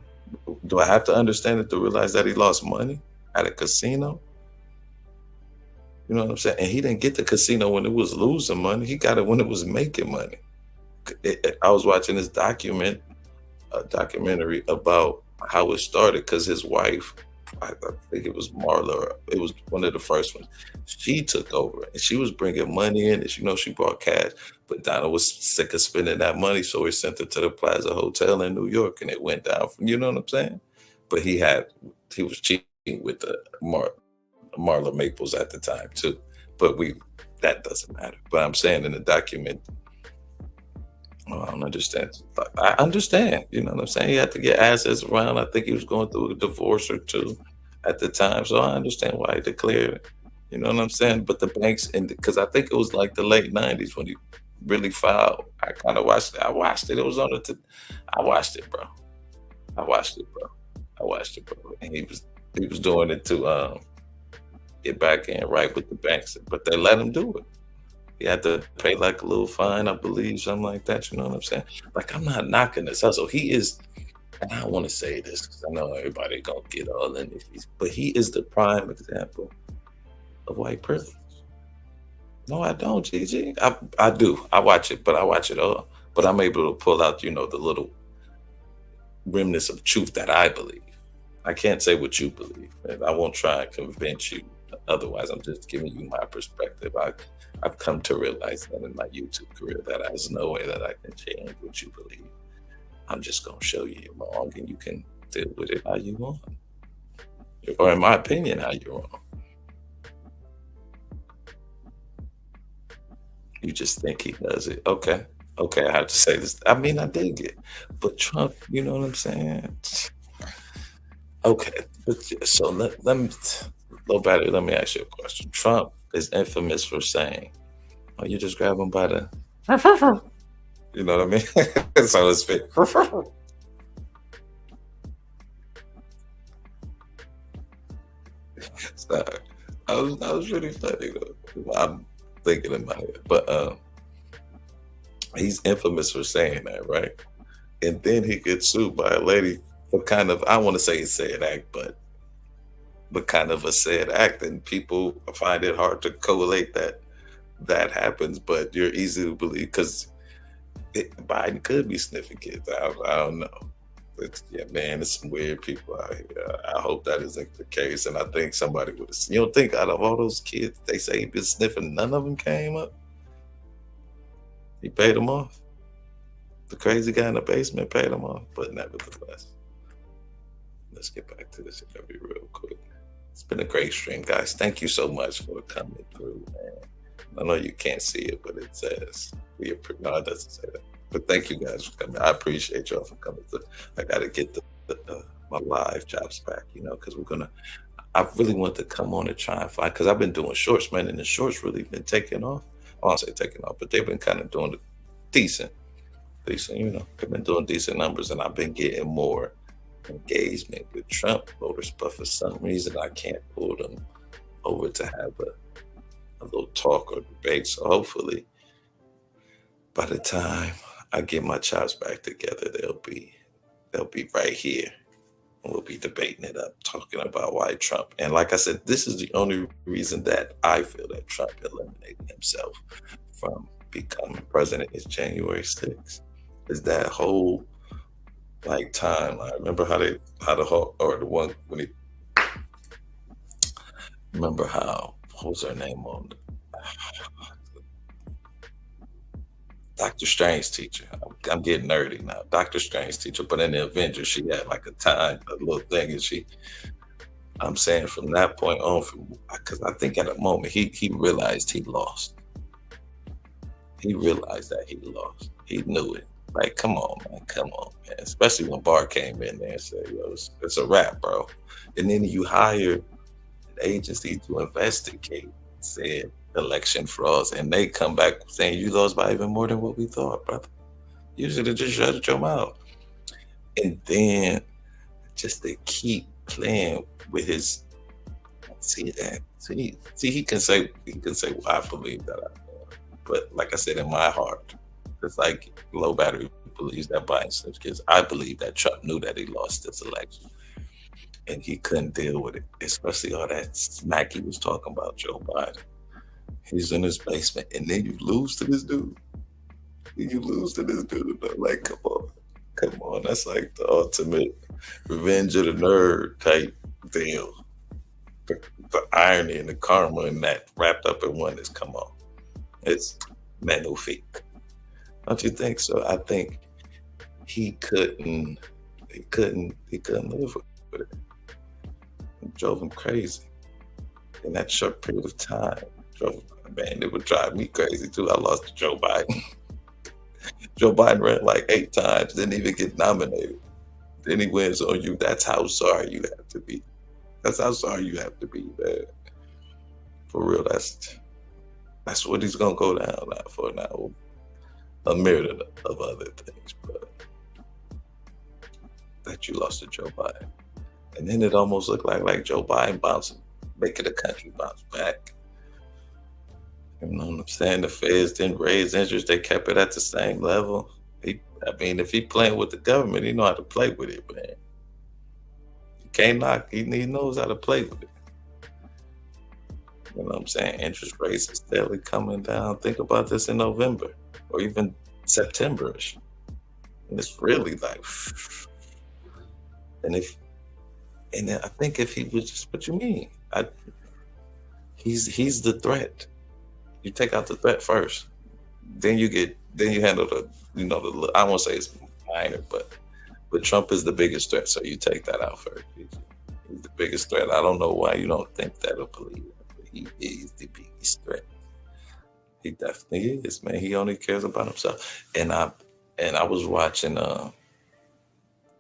Do I have to understand it to realize that he lost money at a casino? You know what I'm saying? And he didn't get the casino when it was losing money. He got it when it was making money. I was watching this documentary about how it started, because his wife, I think it was Marla, it was one of the first ones, she took over and she was bringing money in, and she brought cash, but Donald was sick of spending that money, so he sent her to the Plaza Hotel in New York, and it went down from, you know what I'm saying? But he was cheating with the Marla Maples at the time too, but that doesn't matter. But I'm saying in the document, I don't understand. I understand, you know what I'm saying? He had to get assets around. I think he was going through a divorce or two at the time. So I understand why he declared it. You know what I'm saying? But the banks, because I think it was like the late 90s when he really filed. I kind of watched it. I watched it. It was on I watched it, bro. And he was doing it to get back in right with the banks. But they let him do it. He had to pay like a little fine, I believe, something like that. You know what I'm saying? Like, I'm not knocking this hustle. He is, and I don't want to say this because I know everybody gonna get all in it, but he is the prime example of white privilege. No, I don't, Gigi. I do. I watch it, but I watch it all. But I'm able to pull out, the little remnants of truth that I believe. I can't say what you believe, and I won't try and convince you. Otherwise, I'm just giving you my perspective. I've come to realize that in my YouTube career that there's no way that I can change what you believe. I'm just going to show you you're wrong, and you can deal with it how you want. Or in my opinion, how you're wrong. You just think he does it. Okay, I have to say this. I mean, I dig it. But Trump, you know what I'm saying? Okay, so let me... Low battery, let me ask you a question. Trump is infamous for saying, "Oh, you just grab him by the," you know what I mean? So to speak. Sorry, I was really funny though. I'm thinking in my head, but he's infamous for saying that, right? And then he gets sued by a lady for kind of, I want to say said act, but kind of a said act, and people find it hard to correlate that happens, but you're easy to believe because Biden could be sniffing kids. I don't know. Man, there's some weird people out here. I hope that isn't the case. And I think somebody would have. You don't think out of all those kids they say he been sniffing, none of them came up? He paid them off. The crazy guy in the basement paid them off. But nevertheless, let's get back to this interview real quick. It's been a great stream, guys. Thank you so much for coming through, man. I know you can't see it, but it says no, it doesn't say that. But thank you guys for coming. I appreciate y'all for coming through. I got to get my live jobs back, because I really want to come on and try and find, because I've been doing shorts, man, and the shorts really been taking off. I won't say taking off, but they've been kind of doing decent, they've been doing decent numbers, and I've been getting more engagement with Trump voters, but for some reason I can't pull them over to have a little talk or debate. So hopefully by the time I get my chops back together, they'll be right here, and we'll be debating it up, talking about why Trump. And like I said, this is the only reason that I feel that Trump eliminated himself from becoming president is January 6th. Is that whole time? I remember what was her name on Dr. Strange teacher. I'm getting nerdy now. Dr. Strange teacher, but in the Avengers, she had a little thing, and I'm saying from that point on, because I think at a moment he realized he lost. He realized that he lost. He knew it. Like, come on, man. Especially when Barr came in there and said, yo, it's a wrap, bro. And then you hire an agency to investigate, said election frauds, and they come back saying you lost by even more than what we thought, brother. You should have just shut your mouth. And then just to keep playing with his he can say well, I believe that but like I said, in my heart, it's like Low Battery believes that Biden slips kids. I believe that Trump knew that he lost this election and he couldn't deal with it, especially all that smack he was talking about Joe Biden. He's in his basement, and then you lose to this dude. Like, come on. That's like the ultimate revenge of the nerd type deal. The irony and the karma and that wrapped up in one is, come on. It's magnifique. Don't you think so? I think he couldn't live with it. It drove him crazy. In that short period of time, it would drive me crazy too. I lost to Joe Biden. Joe Biden ran like 8 times, didn't even get nominated. Then he wins on you. That's how sorry you have to be. Man. For real, that's what he's gonna go down for now. A myriad of other things, but that you lost to Joe Biden. And then it almost looked like Joe Biden making the country bounce back. You know what I'm saying? The Feds didn't raise interest. They kept it at the same level. If he playing with the government, he know how to play with it, man. You can't knock. He knows how to play with it. You know what I'm saying? Interest rates is steadily coming down. Think about this in November or even September-ish. And it's really like, and then I think if he was just, what you mean? He's the threat. You take out the threat first, then you handle the I won't say it's minor, but Trump is the biggest threat, so you take that out first. He's the biggest threat. I don't know why you don't think that or believe it, but he is the biggest threat. He definitely is, man. He only cares about himself. And I was watching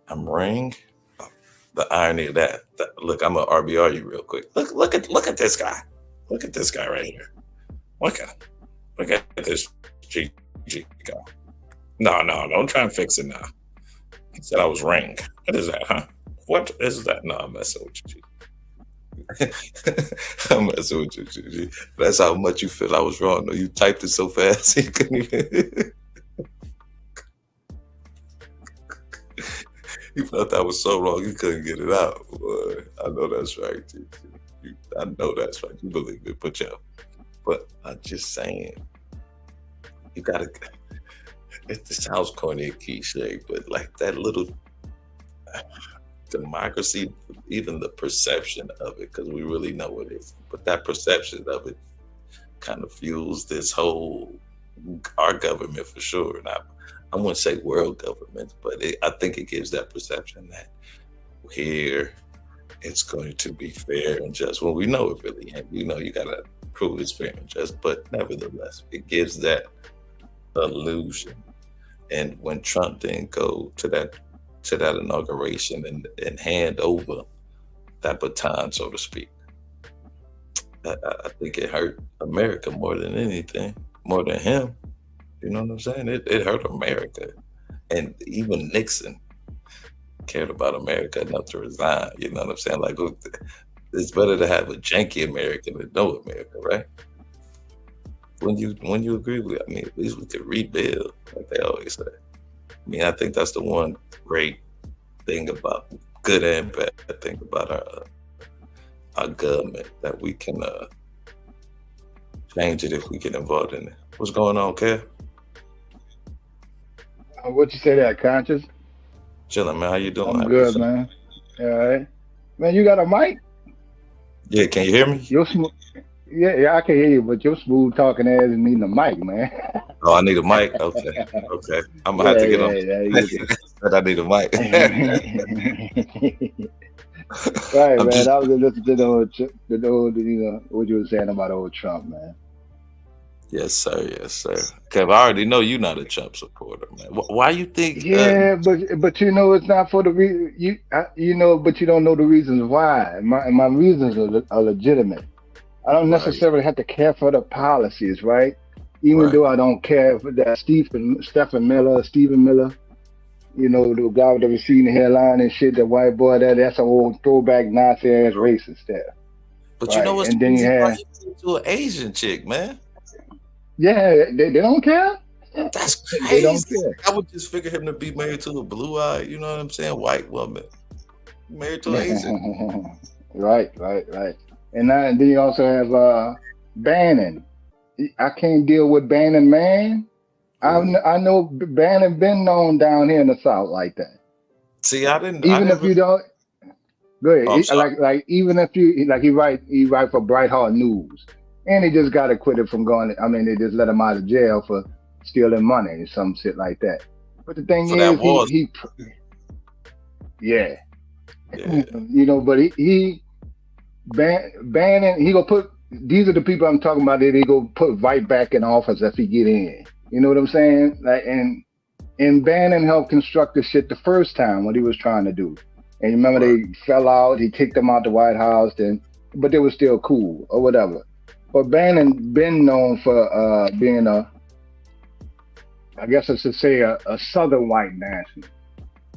Ring. The irony of that. Look, I'm gonna RBR you real quick. Look at this guy. Look at this guy right here. Look at this GG guy. No, don't try and fix it now. He said I was Ring. What is that, huh? What is that? No, I'm messing with you, G. I'm messing with you, G. That's how much you feel I was wrong. No, you typed it so fast you couldn't even. You felt that was so wrong you couldn't get it out. Boy, I know that's right, G. I know that's right. You believe it, but yeah. But I'm just saying, you gotta. It sounds corny and cliche, but like that little democracy, even the perception of it, because we really know it is, but that perception of it kind of fuels this whole, our government for sure. And I wouldn't say world government, but I think it gives that perception that here it's going to be fair and just. Well, we know it really ain't. You know, you got to prove it's fair and just, but nevertheless, it gives that illusion. And when Trump didn't go to that inauguration and hand over that baton, so to speak, I think it hurt America more than anything, more than him. You know what I'm saying? It hurt America. And even Nixon cared about America enough to resign. You know what I'm saying? Like, it's better to have a janky American than no America, right? When you agree with, I mean, at least we could rebuild, like they always say. I mean, I think that's the one great thing about, good and bad thing about our government, that we can change it if we get involved in it. What's going on, Kev? What you say there, Conscious? Chilling, man. How you doing? I'm good, man. All right. Man, you got a mic? Yeah, can you hear me? Yeah, I can hear you, but your smooth talking ass needing a mic, man. Oh, I need a mic? Okay. I'm going to have to get on. But I need a mic. Right, man. I was listening to the old, you know, what you were saying about old Trump, man. Yes, sir. Yes, sir. Kev, I already know you're not a Trump supporter, man. Why you think? Yeah, but you know, it's not for the reason you know, but you don't know the reasons why. My reasons are legitimate. I don't necessarily have to care for the policies, right? Even though I don't care for that Stephen Miller, you know, the guy with the receding hairline and shit, the white boy, that's an old throwback Nazi ass racist there. But you know what's, and then you have to an Asian chick, man. Yeah, they don't care. That's crazy. They don't care. I would just figure him to be married to a blue-eyed, you know what I'm saying, white woman, married to an Asian. Right. And then you also have Bannon. I can't deal with Bannon, man. I know Bannon been known down here in the South like that. See, If you don't, go ahead. Like even if you he write for Brightheart News, and he just got acquitted from going. I mean, they just let him out of jail for stealing money or some shit like that. But the thing is, yeah. You know, but Bannon, he gonna put, these are the people I'm talking about that he gonna put right back in office if he get in. You know what I'm saying? Like, and Bannon helped construct the shit the first time what he was trying to do. And you remember they fell out, he kicked them out the White House, but they were still cool or whatever. But Bannon been known for being I guess I should say a Southern white national.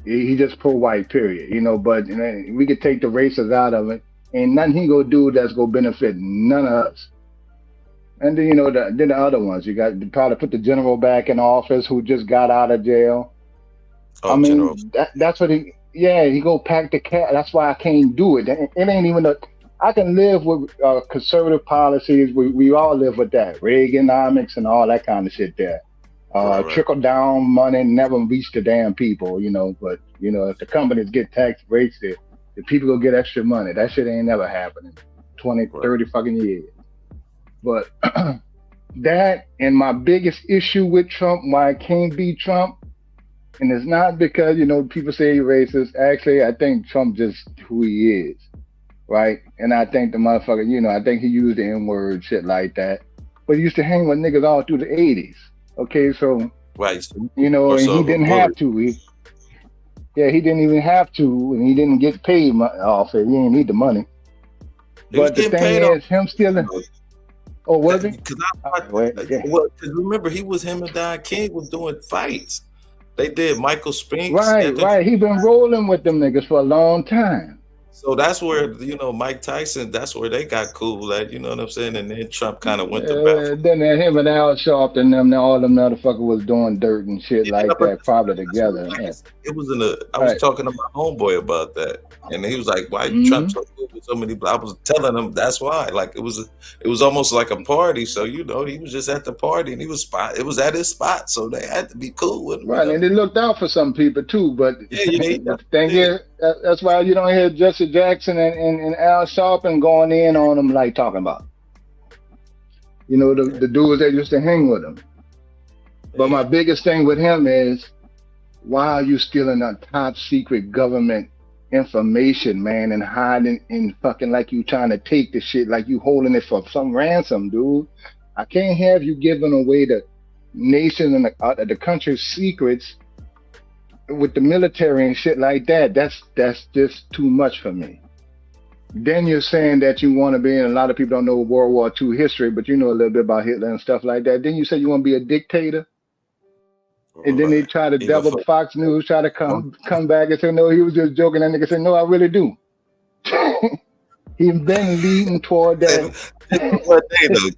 He just pro-white, period. You know, but we could take the races out of it. Ain't nothing he gonna do that's gonna benefit none of us. And then, you know, then the other ones, you got to probably put the general back in office who just got out of jail. Oh, I mean, general. That's what he go pack the cat. That's why I can't do it. It ain't even I can live with conservative policies. We all live with that. Reaganomics and all that kind of shit there. Trickle down money never reach the damn people, you know, but, you know, if the companies get tax rates, the people will get extra money. That shit ain't never happening. 20, 30 fucking years. But that, and my biggest issue with Trump, why I can't beat Trump, and it's not because, you know, people say he's racist. Actually, I think Trump just who he is, right? And I think the motherfucker, you know, I think he used the N-word, shit like that. But he used to hang with niggas all through the 80s. Okay, so, you know, and he didn't have to. He didn't even have to, and he didn't get paid off it. He didn't need the money. But the thing is, him stealing. Oh, was he? Because remember, him and Don King was doing fights. They did Michael Spinks. Right. He been rolling with them niggas for a long time. So that's where, you know, Mike Tyson, that's where they got cool at, you know what I'm saying? And then Trump kind of went to bat. Then him and Al Sharpton, them, all them motherfuckers was doing dirt and shit like that, probably together. It was I was talking to my homeboy about that, and he was like, "Why Trump so good with so many?" I was telling him that's why. Like it was almost like a party. So you know, he was just at the party, and it was at his spot, so they had to be cool with him. Right, and they looked out for some people too. But the thing is, that's why you don't hear Jesse Jackson and Al Sharpton going in on him like talking about. You know, the dudes that used to hang with him. But my biggest thing with him is, why are you stealing a top secret government information, man, and hiding in fucking like you trying to take the shit, like you holding it for some ransom, dude? I can't have you giving away the nation and the country's secrets with the military and shit like that. That's just too much for me. Then you're saying that you want to be, and a lot of people don't know World War II history, but you know a little bit about Hitler and stuff like that. Then you say you want to be a dictator. And then they try to double Fox News, try to come back and say, no, he was just joking. That nigga said, no, I really do. He's been leading toward that. One day, though,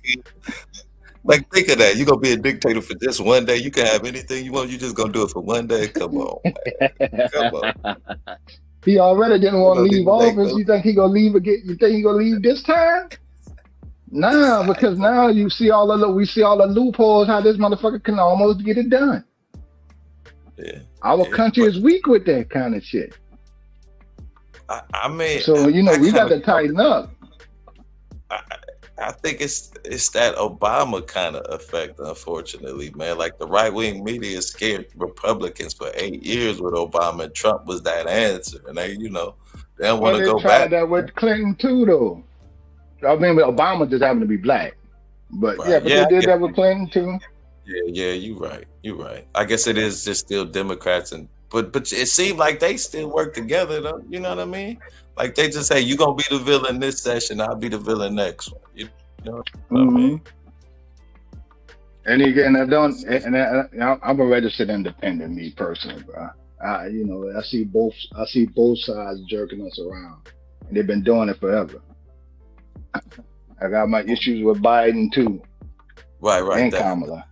like, think of that. You're going to be a dictator for just one day. You can have anything you want. You're just going to do it for one day. Come on, man. Come on. He already didn't want to leave office. You think he going to leave again? You think he going to leave this time? Nah, because now we see all the loopholes, how this motherfucker can almost get it done. Yeah. Our country is weak with that kind of shit. I mean, so you know, we got to tighten up. I think it's that Obama kind of effect, unfortunately, man. Like the right wing media scared Republicans for 8 years with Obama, and Trump was that answer, and they don't want to go back. They tried that with Clinton too, though. I mean, Obama just happened to be black, but they did that with Clinton too. Yeah, you're right. I guess it is just still Democrats, but it seemed like they still work together, though. You know what I mean? Like they just say, "You gonna be the villain this session, I'll be the villain next one." You know what I mean? And again, I'm a registered independent, me personally, bro. I see both sides jerking us around, and they've been doing it forever. I got my issues with Biden too, right, and definitely. Kamala.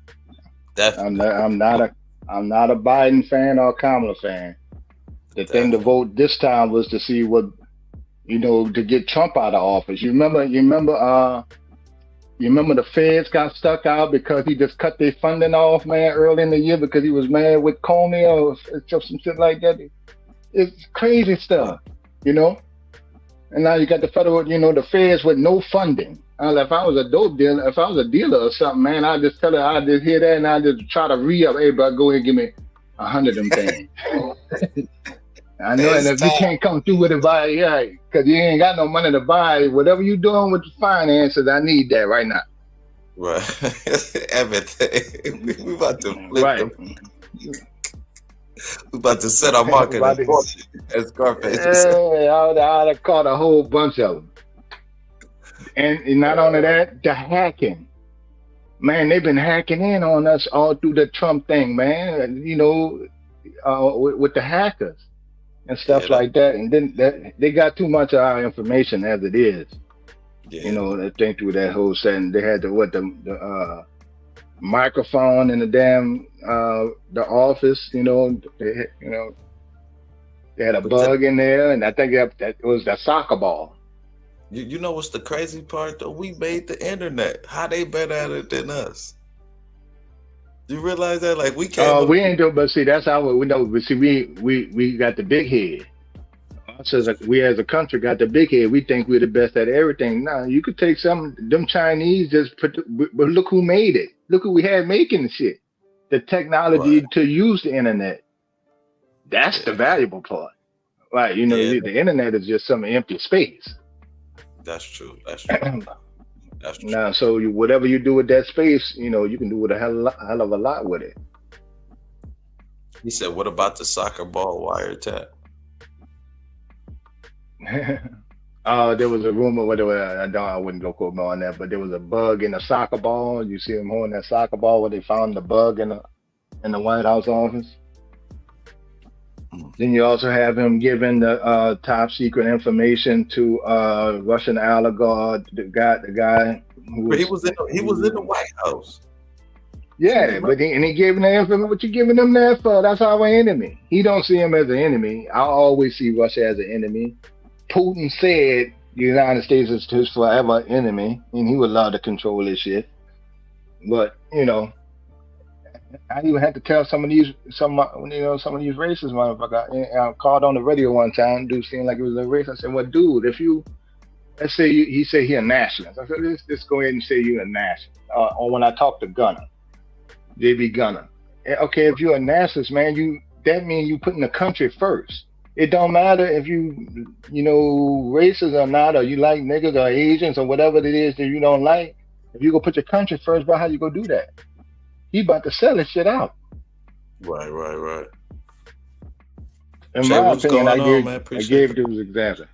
Definitely. I'm not a Biden fan or a Kamala fan. The thing to vote this time was to see what, to get Trump out of office. You remember the feds got stuck out because he just cut their funding off, man, early in the year because he was mad with Comey or some shit like that. It's crazy stuff, And now you got the federal, the feds with no funding. If I was a dope dealer, if I was a dealer or something, man, I'd just tell her, I'd just hear that and I'd just try to re-up. Hey, bro, go ahead and give me 100 of them things. I know, and if you can't come through with it, because you ain't got no money to buy, whatever you're doing with the finances, I need that right now. Right. Everything. We about to flip them. We about to set our market as Scarface. I'd have caught a whole bunch of them. And not only that, the hacking. Man, they've been hacking in on us all through the Trump thing, man. With the hackers and stuff like that. And then they got too much of our information as it is. Yeah. They think through that whole setting. They had the microphone in the damn the office. They had a bug in there, and I think that was the soccer ball. You know what's the crazy part though? We made the internet. How they better at it than us? You realize that? Like we can't. We ain't doing. But see, that's how we know. But see, we got the big head. So we as a country got the big head. We think we're the best at everything. Now you could take some them Chinese. But look who made it. Look who we had making the shit. The technology to use the internet. That's the valuable part. Right? The internet is just some empty space. That's true. That's true. Now, so whatever you do with that space, you can do with a hell of a lot with it. He said, "What about the soccer ball wiretap?" There was a rumor, I wouldn't go quote me on that, but there was a bug in the soccer ball. You see them holding that soccer ball where they found the bug in the White House office. Then you also have him giving the top secret information to Russian oligarch, the guy who He was in the White House. Yeah, but he giving the information. What you giving them that for? That's our enemy. He don't see him as an enemy. I always see Russia as an enemy. Putin said the United States is his forever enemy, and he would love to control this shit. But you know, I even had to tell some of these racist motherfuckers. I called on the radio one time. Dude seemed like he was a racist. I said, "Well, dude, if you, let's say he said he a nationalist." I said, "Let's go ahead and say you're a nationalist." Or when I talk to Gunner, JB Gunner, okay, if you're a nationalist, man, that means you putting the country first. It don't matter if you racist or not, or you like niggas or Asians or whatever it is that you don't like. If you go put your country first, bro, how you go do that? He about to sell this shit out. Right. In Jay, my what's opinion, going I on, man? Appreciate gave those examples.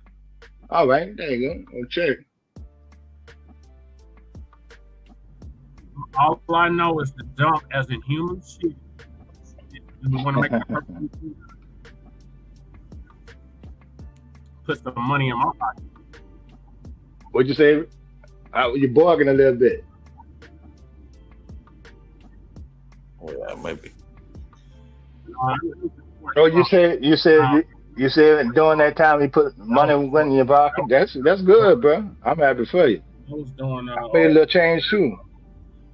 All right, there you go. Well, check. All I know is the dump as in human shit. You want to make that perfect. Put some money in my pocket. What'd you say? You're bargaining a little bit. Oh, yeah, maybe. Oh, you said during that time he put money in your pocket. That's good, bro. I'm happy for you. I was doing. I made a little change too.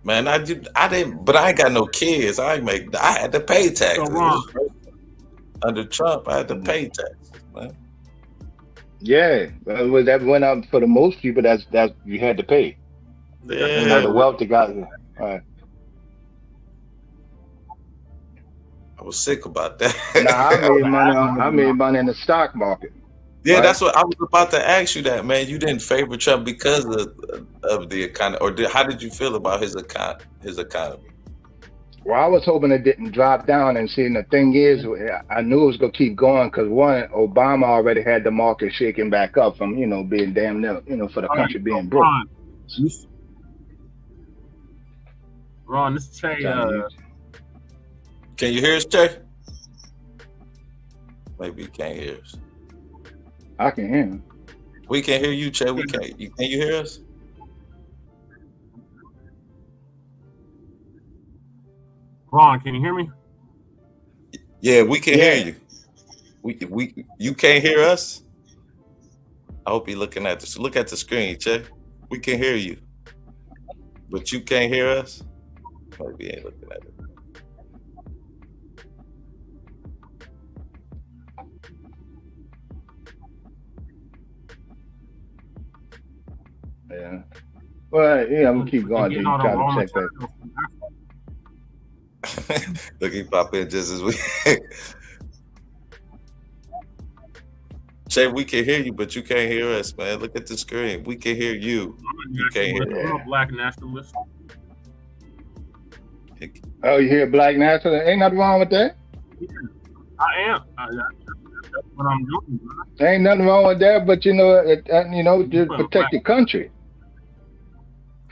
Man, I didn't, but I ain't got no kids. I had to pay taxes. Under Trump, I had to pay taxes, man. Yeah, that went up for the most people. That's you had to pay. Yeah, the wealthy guys. All right. I was sick about that. I made money in the stock market. Yeah, right? That's what I was about to ask you. That, man, you didn't favor Trump because of the economy, or how did you feel about his economy? Well, I was hoping it didn't drop down, and see, the thing is, I knew it was gonna keep going because one, Obama already had the market shaking back up from being damn near for the country being broke. Ron, this is Che. Can you hear us, Che? Maybe you can't hear us. I can hear him. We can hear you, Che. We can't. Can you hear us? Ron, can you hear me? Yeah, we can hear you. You can't hear us? I hope you're looking at this. Look at the screen, Che. We can hear you. But you can't hear us? Maybe you ain't looking at it. Yeah. Well, yeah, I'm gonna keep going till you try to check that. Look, he pop in just as we. Che, we can hear you, but you can't hear us, man. Look at the screen. We can hear you. You can't hear us. I'm a black nationalist. Oh, you hear black nationalist? Ain't nothing wrong with that. Yeah, I am. That's what I'm doing. There ain't nothing wrong with that, but just protect your country.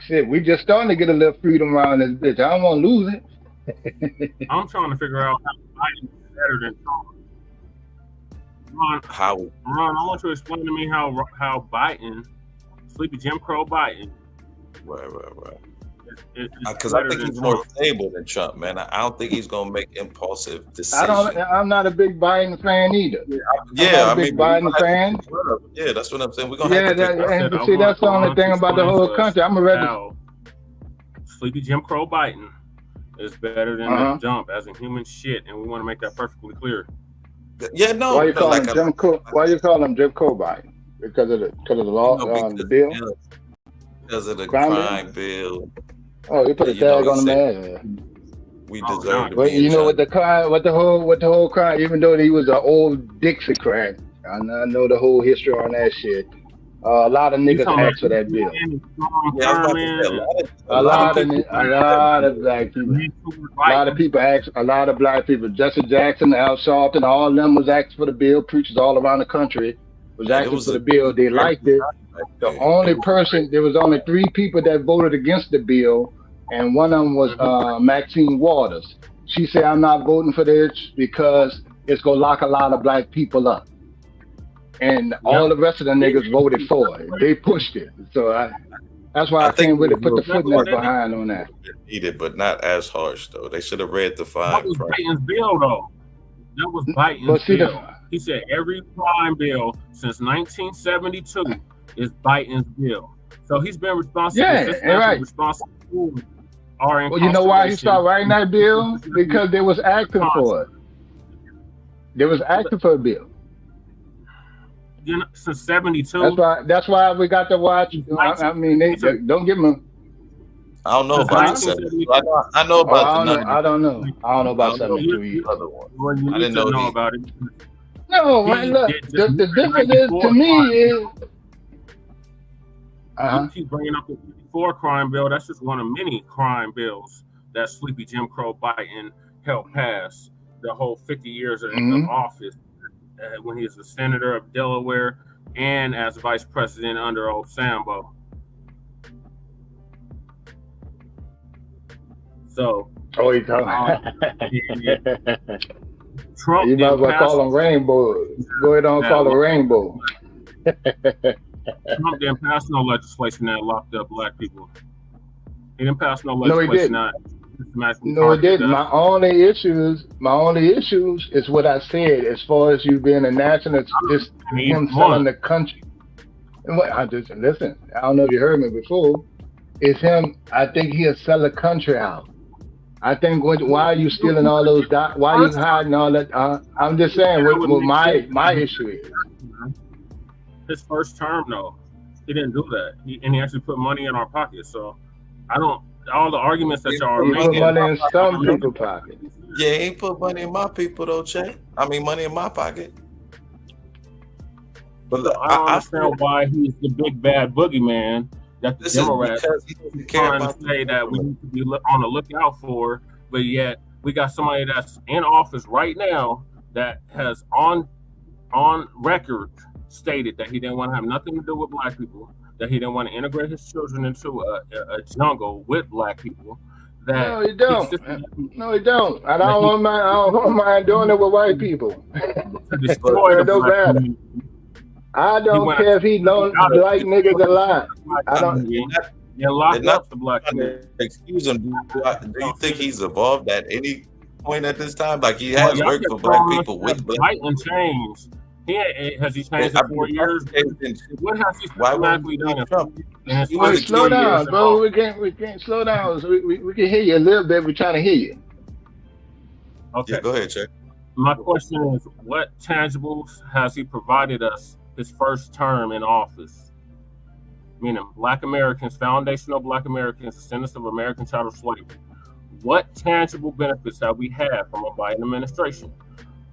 Shit, we just starting to get a little freedom around this bitch. I don't want to lose it. I'm trying to figure out how Biden is better than Trump. Ron, I want you to explain to me how Biden, Sleepy Jim Crow Biden. Right. Because I think he's more stable than Trump, man. I don't think he's gonna make impulsive decisions. I'm not a big Biden fan either. Yeah, Biden fan. Yeah, that's what I'm saying. We're gonna have to that's the only thing about the whole country. I'm ready. Sleepy Jim Crow Biden is better than the dump as a human shit, and we want to make that perfectly clear. Yeah, no. Why you call him Jim Crow? Why you call him Jim Crow Biden? Because of the law, the bill. Because of the crime bill. Oh, you put a tag on the man. We deserve. But you know what the crime? What the whole crime? Even though he was an old Dixiecrat, I know the whole history on that shit. A lot of niggas asked for that bill. A lot of black people. A lot of people asked. A lot of black people. Jesse Jackson, Al Sharpton, all of them was asking for the bill. Preachers all around the country was asking for the bill. They liked it. The only person, there was only 3 people that voted against the bill, and one of them was Maxine Waters. She said, "I'm not voting for this because it's gonna lock a lot of black people up. And all the rest of the niggas voted for it. They pushed it. So that's why I can't really put the footnote behind on that. Needed, but not as harsh though. They should have read the fine That was print. Biden's bill, though. That was Biden's bill. He said every crime bill since 1972 is Biden's bill. So he's been responsible. Responsible for our well, you know why he started writing that bill? Because they was acting for it. They was acting for a bill. Since 72. That's why we got to watch. I mean, they don't give them. I don't know about 72. I know about I don't know about 72. I didn't know about it. No, look, the difference is to me is. You keep bringing up the 54 crime bill. That's just one of many crime bills that Sleepy Jim Crow Biden helped pass the whole 50 years of office. When he was a senator of Delaware and as vice president under old Sambo. So, he's talking. Trump. You might as well call them rainbow. Go ahead and call them rainbow. Trump didn't pass no legislation that locked up black people. He didn't pass no legislation that. No, it didn't. My only issues is what I said as far as you being a nationalist, just him selling the country. And what I just listen, I don't know if you heard me before. It's him. I think he'll sell the country out. I think why are you stealing all those why are you hiding all that? I'm just saying what my issue is. His first term, though, he didn't do that. He actually put money in our pockets. So I don't. All the arguments that y'all are making. Put money in some people's pockets. Yeah, he ain't put money in my people though, Che. I mean, money in my pocket. But look, I don't understand why he's the big bad boogeyman that the Democrats trying to say that we need to be on the lookout for, but yet we got somebody that's in office right now that has on record stated that he didn't want to have nothing to do with black people, that he didn't want to integrate his children into a jungle with black people. No, he don't. No, he don't. I don't mind doing it with white people. I don't care if he don't like niggas a lot. I don't. Lock up the black people. Excuse him. Do you think he's evolved at any point at this time? Like he has worked for black people with black people. Changed. Has he changed in 4 years? What has he systematically done? Wait, slow down, bro. We can't slow down. So we can hear you a little bit. We're trying to hear you. Okay, yeah, go ahead, Che. My question is, what tangibles has he provided us his first term in office? Meaning black Americans, foundational black Americans, descendants of American chattel slavery. What tangible benefits have we had from a Biden administration?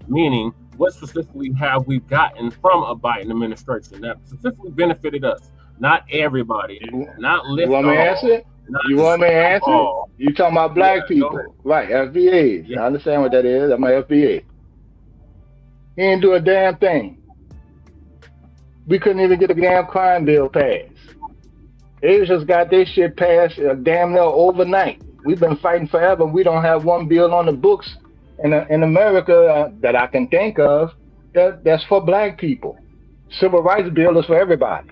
Meaning, what specifically have we gotten from a Biden administration that specifically benefited us? Not everybody. Not lift. You want me to answer it? You want me to answer it? You talking about black people, right? FBAs. Yeah. I understand what that is. I'm an FBA. He didn't do a damn thing. We couldn't even get a damn crime bill passed. They just got this shit passed damn near overnight. We've been fighting forever. We don't have one bill on the books in America that I can think of that's for black people. Civil rights bill is for everybody.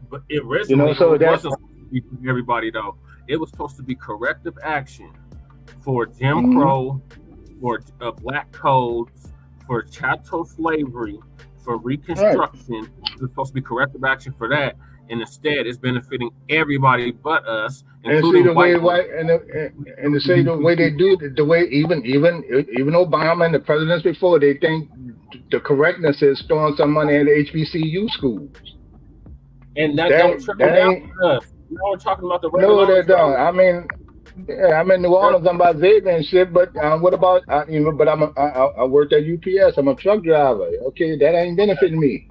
But it wasn't supposed to be for everybody though. It was supposed to be corrective action for Jim Crow, for black codes, for chattel slavery, for Reconstruction. Right. It was supposed to be corrective action for that. And instead, it's benefiting everybody but us, including the way and to say the way they do it, the way even Obama and the presidents before, they think the correctness is throwing some money at HBCU schools. And that don't trickle down to us. Now we're talking about the no, they don't. I mean, yeah, I'm in New Orleans. I'm about Xavier and shit. But what about But I worked at UPS. I'm a truck driver. Okay, that ain't benefiting me.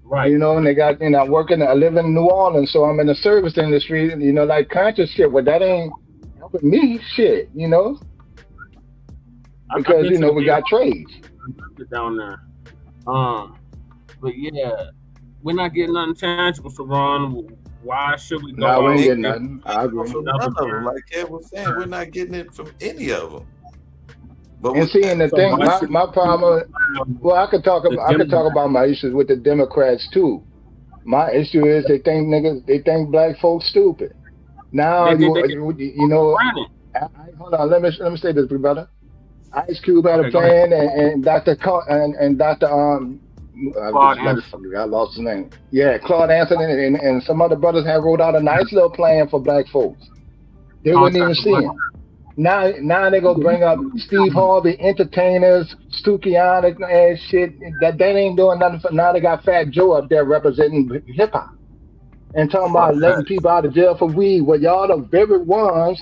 Right. And they got, I live in New Orleans, so I'm in the service industry, like conscious shit. Well, that ain't helping me shit, because, we got trades. Down there. But yeah, we're not getting nothing tangible, so Ron, why should we go? No, we ain't getting nothing. I agree. Like Ed was saying, we're not getting it from any of them. And seeing the thing, my problem. Well, I could talk about my issues with the Democrats too. My issue is they think black folks stupid. Now you know. Hold on, let me say this, brother. Ice Cube had a plan, and Dr. I lost his name. Yeah, Claude Anthony and some other brothers have wrote out a nice little plan for black folks. They wouldn't even see it. Now they're gonna bring up Steve Harvey, entertainers, Stukiana and shit. That ain't doing nothing for now. They got Fat Joe up there representing hip hop and talking about letting people out of jail for weed. Well, y'all the very ones,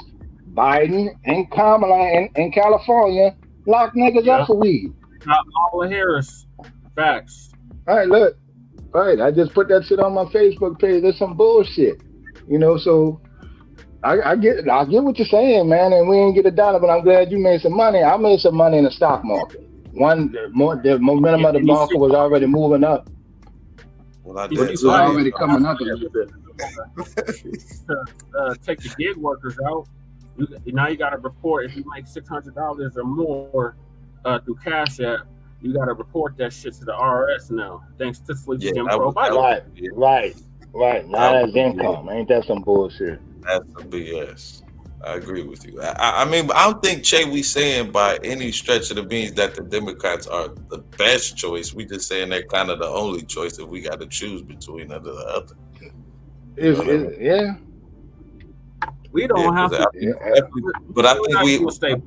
Biden and Kamala in California, lock niggas up for weed. Kamala Harris, facts. All right, look, all right. I just put that shit on my Facebook page. There's some bullshit, you know. So. I get what you're saying, man, and we ain't get a dollar, but I'm glad you made some money. I made some money in the stock market. The momentum of the market was already moving up. Well, it's already coming up a little bit. Take the gig workers out. Now you got to report if you make $600 or more through Cash App. You got to report that shit to the IRS now, thanks to Sleepy Jim Crow. Right. Now that's income. Ain't that some bullshit? That's a BS. I agree with you. I mean, I don't think, Che, we saying by any stretch of the means that the Democrats are the best choice. We just saying they're kind of the only choice if we got to choose between the other. Yeah. We don't have to. But I think I'm saying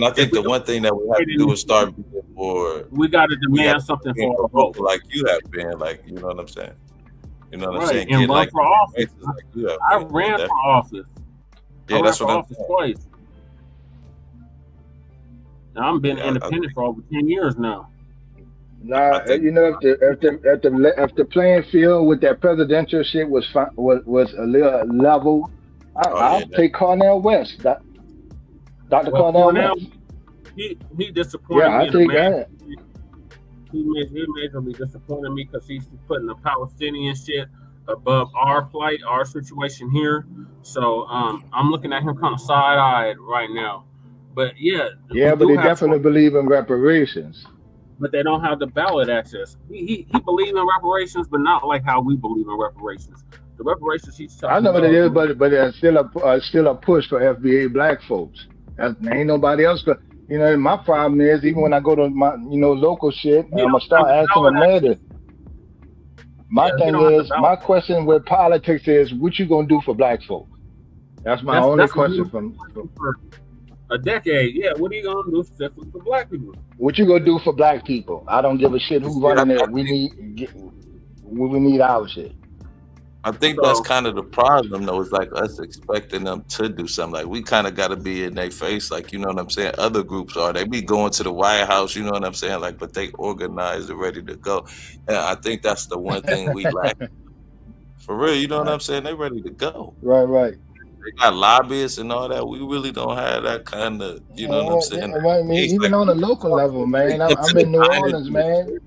I think the one thing that we have to do is start being more. We got to demand something for our vote, like you have been. Like, you know what I'm saying? You know what I'm saying? And run for office. I ran for office. Yeah, that's what I'm office twice. Now I'm been independent for over 10 years now. Nah, you know, if the playing field with that presidential shit was a little level, I'll take Cornel West. Dr. Cornel West. He disappointed me. Yeah, I take that. He majorly disappointed me because he's putting the Palestinian shit above our plight, our situation here. So I'm looking at him kind of side-eyed right now. But but they definitely believe in reparations. But they don't have the ballot access. He believes in reparations, but not like how we believe in reparations. The reparations he's talking I know what it is, but there's still a push for FBA black folks. Ain't nobody else. You know, my problem is even when I go to my local shit, I'm gonna start asking them later. My thing is, my question with politics is, what you gonna do for black folks? That's my only question from a decade. Yeah, what are you gonna do specifically for black people? What you gonna do for black people? I don't give a shit who's running it. We need our shit. I think that's kind of the problem, though. Is like us expecting them to do something. Like we kind of got to be in their face, like, you know what I'm saying. Other groups they be going to the White House, you know what I'm saying. Like, but they organized and ready to go. And I think that's the one thing we lack. For real, you know what I'm saying. They ready to go. Right. They got lobbyists and all that. We really don't have that kind of, you know what I'm saying. I mean, even on the local level, man. I'm in New Orleans, man.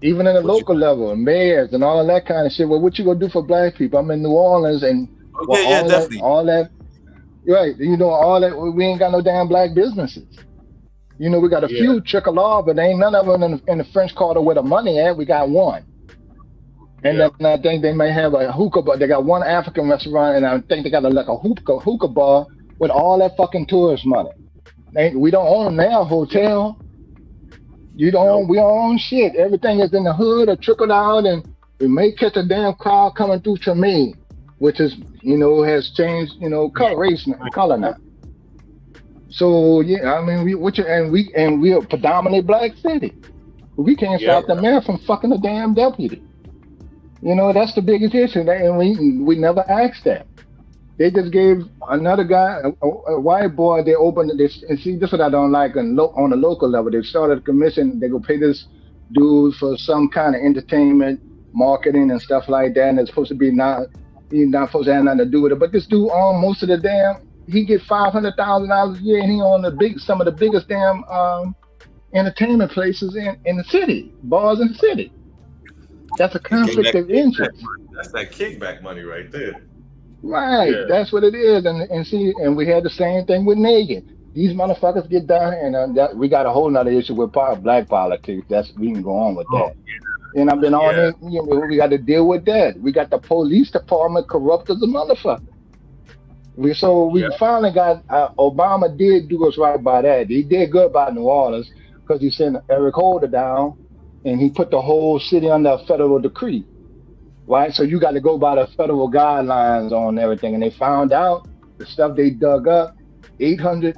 Even in the local level, mayors and all that kind of shit. Well, what you gonna do for black people? I'm in New Orleans and all that. Right, you know, all that. We ain't got no damn black businesses. You know, we got a few trickle off, but ain't none of them in the French Quarter where the money at. We got one. And then I think they may have a hookah bar. They got one African restaurant, and I think they got like a hookah bar with all that fucking tourist money. We don't own their hotel. We don't own shit. Everything is in the hood or trickled out, and we may catch a damn crowd coming through Tremaine, which is, has changed, color now. So I mean, we're a predominantly black city. We can't stop the mayor from fucking a damn deputy. That's the biggest issue, and we never asked that. They just gave another guy, a white boy, they opened this, and see, this is what I don't like on the local level. They started a commission, they go pay this dude for some kind of entertainment, marketing and stuff like that, and it's supposed to be he's not supposed to have nothing to do with it. But this dude owned most of the damn, he get $500,000 a year, and he owned some of the biggest damn entertainment places in the city, bars in the city. That's a conflict of interest. That's that kickback money right there. Right, that's what it is, and we had the same thing with Nagin. these motherfuckers get down here, and we got a whole nother issue with black politics. We can go on with that. And I've been on it. You know, we got to deal with that. We got the police department corrupt as a motherfucker. We finally got Obama did do us right by that. He did good by New Orleans because he sent Eric Holder down, and he put the whole city under a federal decree. Right, so you got to go by the federal guidelines on everything, and they found out the stuff they dug up. 800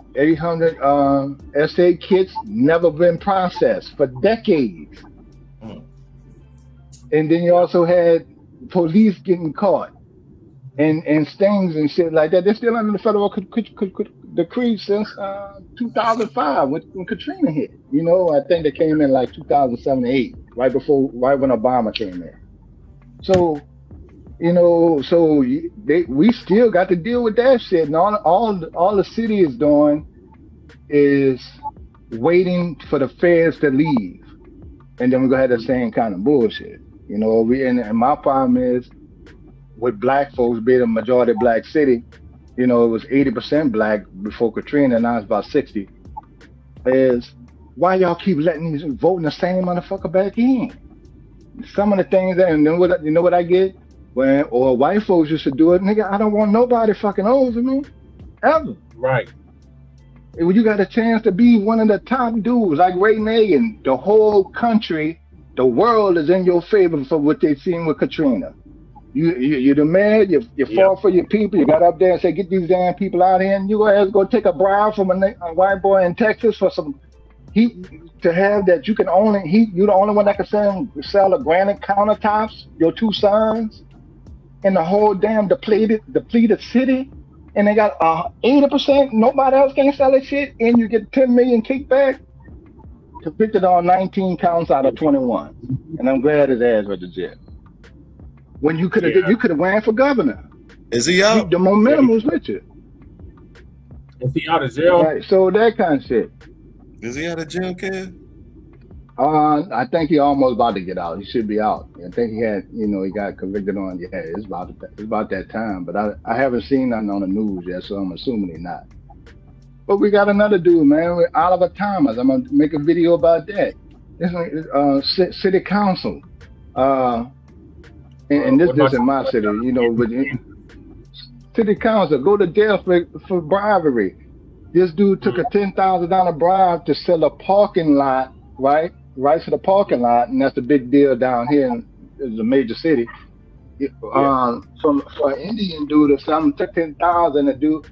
SA kits never been processed for decades. And then you also had police getting caught and stings and shit like that. They're still under the federal decree since 2005 when Katrina hit. You know, I think they came in like 2007 or 8, right when Obama came in. So, you know, we still got to deal with that shit. And all the city is doing is waiting for the feds to leave. And then we're going to have the same kind of bullshit. You know, and my problem is with black folks being a majority black city, you know, it was 80% black before Katrina, now it's about 60, is why y'all keep letting these voting the same motherfucker back in? Some of the things that, and then you know what I get? Or white folks used to do it, nigga, I don't want nobody fucking over me, ever. Right. When you got a chance to be one of the top dudes, like Ray Nagin, the whole country, the world is in your favor for what they've seen with Katrina. You're the man, you fought for your people, you got up there and said, get these damn people out here, and you go take a bribe from a white boy in Texas for some to have that you're the only one that can sell the granite countertops, your two sons, in the whole damn depleted city, and they got 80%, nobody else can sell that shit, and you get 10 million kickback. Convicted on 19 counts out of 21, and I'm glad his ass went to jail. When you could have ran for governor. Is he out? The momentum was with you. Is he out of jail? Right, so that kind of shit. Is he out of jail, kid? I think he almost about to get out. He should be out. I think he got convicted on. Yeah, it's about that time. But I haven't seen nothing on the news yet, so I'm assuming he's not. But we got another dude, man, with Oliver Thomas. I'm gonna make a video about that. This city council, and this is in my city, you know. But city council go to jail for bribery. This dude took a $10,000 bribe to sell a parking lot, right to the parking lot, and that's a big deal down here. It's a major city. For an Indian dude or something, took $10,000 to do.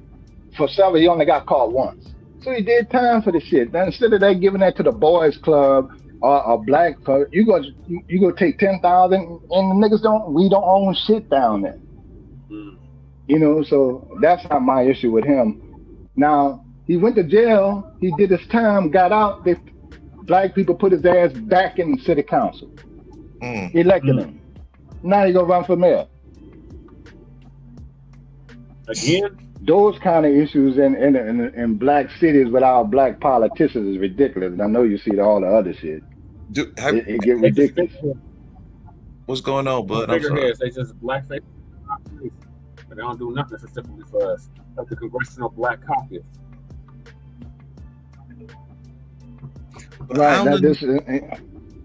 For several, he only got caught once. So he did time for the shit. Then instead of that giving that to the boys club or a black club, you go take 10,000 and the niggas we don't own shit down there. You know, so that's not my issue with him. Now, he went to jail, he did his time, got out, black people put his ass back in the city council. Elected him. Now he gonna run for mayor. Again? Those kind of issues in black cities with our black politicians is ridiculous. And I know you see all the other shit. It get ridiculous. What's going on, bud? Figureheads, they just blackface, but they don't do nothing specifically for us. Like the Congressional Black Caucus. Right. Now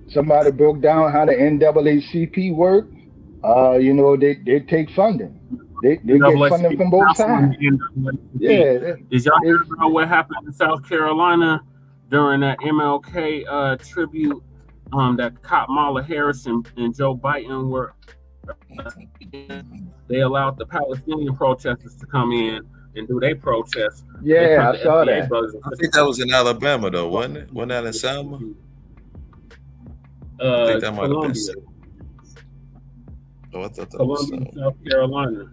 somebody broke down how the NAACP work. You know, they take funding. They get funding from both sides. Yeah. Did y'all hear about what happened in South Carolina during that MLK tribute? That Kamala Harris and Joe Biden were. They allowed the Palestinian protesters to come in and do their protest. Yeah, I saw that. I think that was in Alabama, though, wasn't it? Wasn't that in Selma? I think that might have been. Oh, I thought that was South Carolina.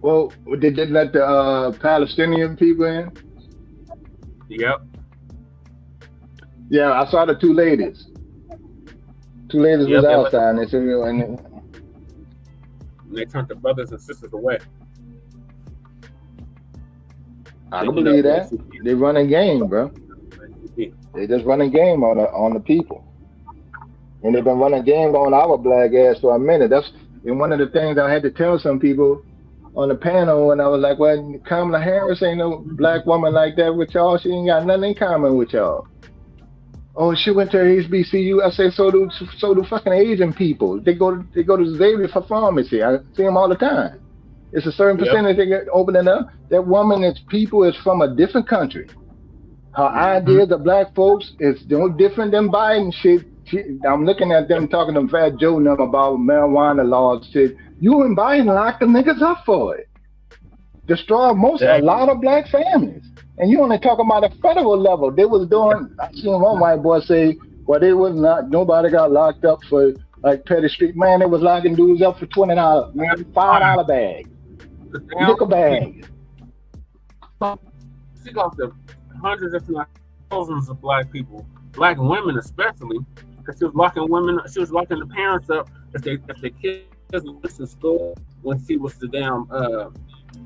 Well, did they let the Palestinian people in? Yep. Yeah, I saw the two ladies. Two ladies was outside, and they said, and they turned the brothers and sisters away. I don't believe that. They run a game, bro. They just run a game on the people, and they've been running game on our black ass for a minute. That's one of the things I had to tell some people. on the panel, and I was like, well, Kamala Harris ain't no black woman like that with y'all. She ain't got nothing in common with y'all. Oh, she went to HBCU. I say, so do fucking Asian people. They go to Xavier for pharmacy. I see them all the time. It's a certain percentage they get opening up. That woman is from a different country. Her ideas of black folks is no different than Biden shit. I'm looking at them talking to Fat Joe and them about marijuana laws. Shit, you and Biden locked the niggas up for it. Destroy a lot of black families. And you only talk about a federal level. They was doing. I seen one white boy say, well, they was not. Nobody got locked up for like Petty Street. Man, they was locking dudes up for $20, man, $5 bag, nickel bag. She got the hundreds, if not thousands, of black people, black women especially, because she was locking women. She was locking the parents up if the kids went to school when she was the damn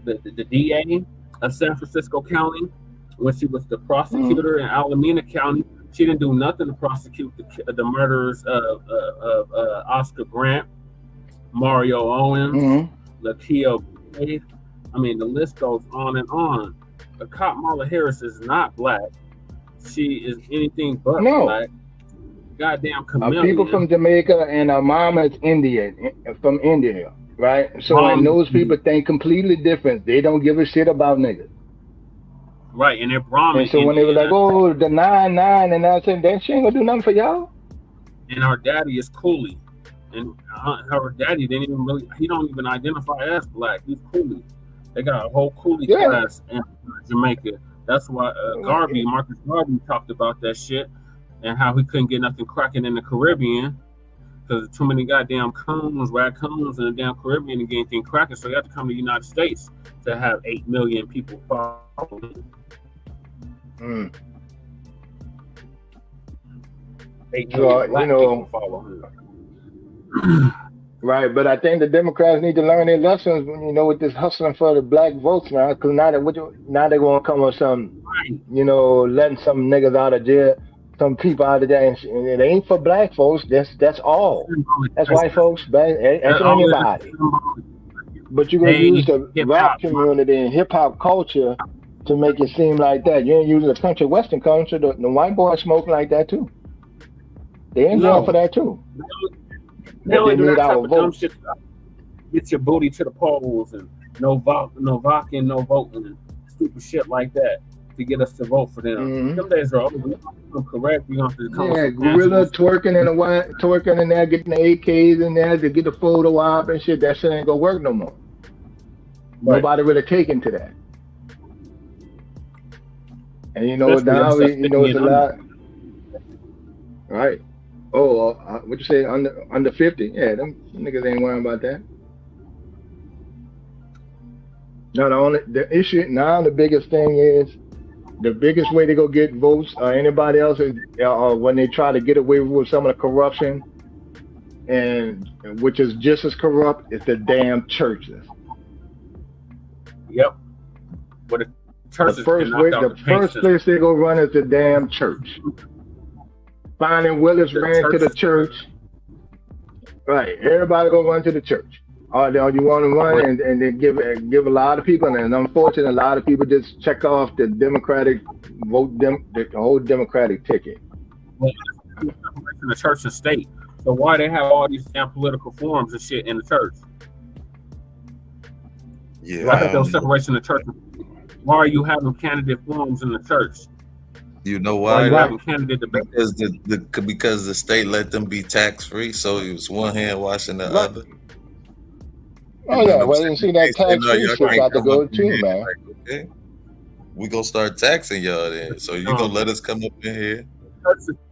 the DA of San Francisco County, when she was the prosecutor in Alameda County. She didn't do nothing to prosecute the murders of Oscar Grant, Mario Owens, Lakia Wade. I mean, the list goes on and on. Kamala Harris is not black. She is anything but black. Goddamn chameleon. People from Jamaica and her mom is from India, right? So and those people think completely different. They don't give a shit about niggas. Right, and they're Brahmin. And so when they were like, oh, the 9-9, and I said, that she ain't gonna do nothing for y'all. And her daddy is Cooley. And her daddy he don't even identify as black. He's Cooley. They got a whole Cooley class in Jamaica. That's why Marcus Garvey talked about that shit and how he couldn't get nothing cracking in the Caribbean because too many goddamn raccoons in the damn Caribbean to get anything cracking. So you have to come to the United States to have 8 million people following. 8 million black people follow him. Right, but I think the Democrats need to learn their lessons, with this hustling for the black votes now, because now they're going to come with some, letting some niggas out of jail, some people out of jail, and it ain't for black folks. That's all. That's white folks. That's anybody. But you're going to use the rap community and hip hop culture to make it seem like that. You ain't using the country, Western culture. The white boys smoke like that too. They ain't going for that too. They only do that type of dumb shit. Get your booty to the polls and no voting, no voting, and stupid shit like that to get us to vote for them. Some days are over. I'm correct. We have to come. Yeah, gorilla twerking in there, getting the AKs in there to get the photo op and shit. That shit ain't gonna work no more. Right. Nobody really taking to that. And now it's a lot. Right. Oh, what you say, under 50? Yeah, them niggas ain't worrying about that. No, the issue now, the biggest thing is, the biggest way to go get votes or anybody else is when they try to get away with some of the corruption, and which is just as corrupt as the damn churches. Yep. But the first place they go run is the damn church. Finding Willis ran to the church. Right. Everybody go run to the church. Or you want to run and then give a lot of people, and unfortunately, a lot of people just check off the Democratic vote, the whole Democratic ticket. Well, in the church and state. So why they have all these damn political forums and shit in the church? Yeah. Why have those separation of church? Why are you having candidate forums in the church? You know why? Because the state let them be tax free, so it was one hand washing the other. Oh yeah, well you see that tax free shit about to go too, man. Like, okay, we gonna start taxing y'all then. So you gonna let us come up in here?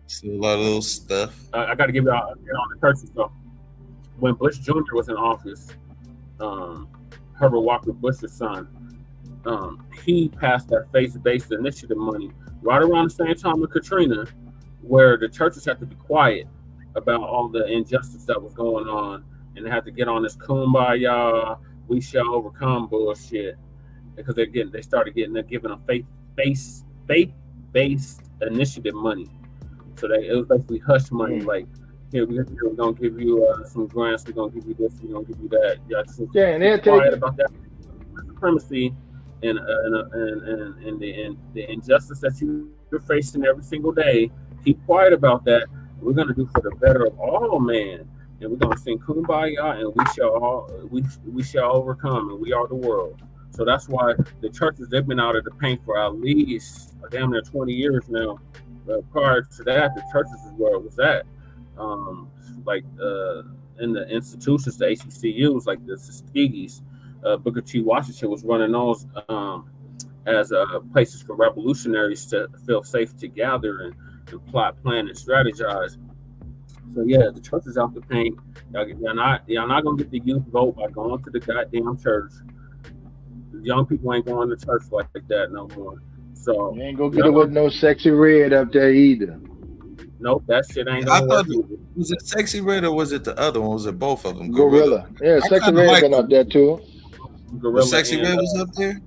See a lot of little stuff. I got to give you on the church stuff. When Bush Jr. was in office, Herbert Walker Bush's son, he passed that faith-based initiative money right around the same time with Katrina, where the churches had to be quiet about all the injustice that was going on, and they had to get on this kumbaya, we shall overcome bullshit, because they started giving a faith-based initiative money. So it was basically hush money, like, here we're gonna give you some grants, we're gonna give you this, we're gonna give you that. Yeah, and they'll take about that. supremacy and the injustice that you're facing every single day, keep quiet about that. We're going to do for the better of all man, and we're going to sing Kumbaya, and we shall overcome, and we are the world. So that's why the churches, they've been out of the paint for at least damn near 20 years now. Prior to that, the churches is where it was at. In the institutions, the HBCUs, like the Tuskegees, Booker T. Washington was running those as places for revolutionaries to feel safe to gather and plot, plan, and strategize. So yeah, the church is out the paint. Y'all not gonna get the youth vote by going to the goddamn church. Young people ain't going to church like that no more. So you ain't gonna get it with no Sexy Red up there either. Nope, that shit ain't I gonna thought work. was it Sexy Red or was it the other one? Was it both of them? Gorilla. Yeah, Sexy Red been up there too. Gorilla Sexy Red was up there?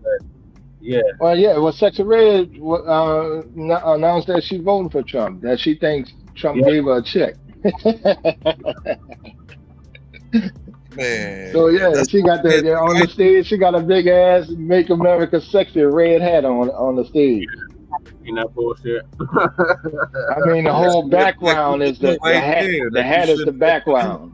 Yeah. Well, yeah, well, Sexy Red announced that she voted for Trump, that she thinks Trump gave her a check. Man. So yeah, she got that on the stage. She got a big ass "Make America Sexy" red hat on the stage. Ain't that bullshit? I mean, the whole background is the hat. The hat is the background.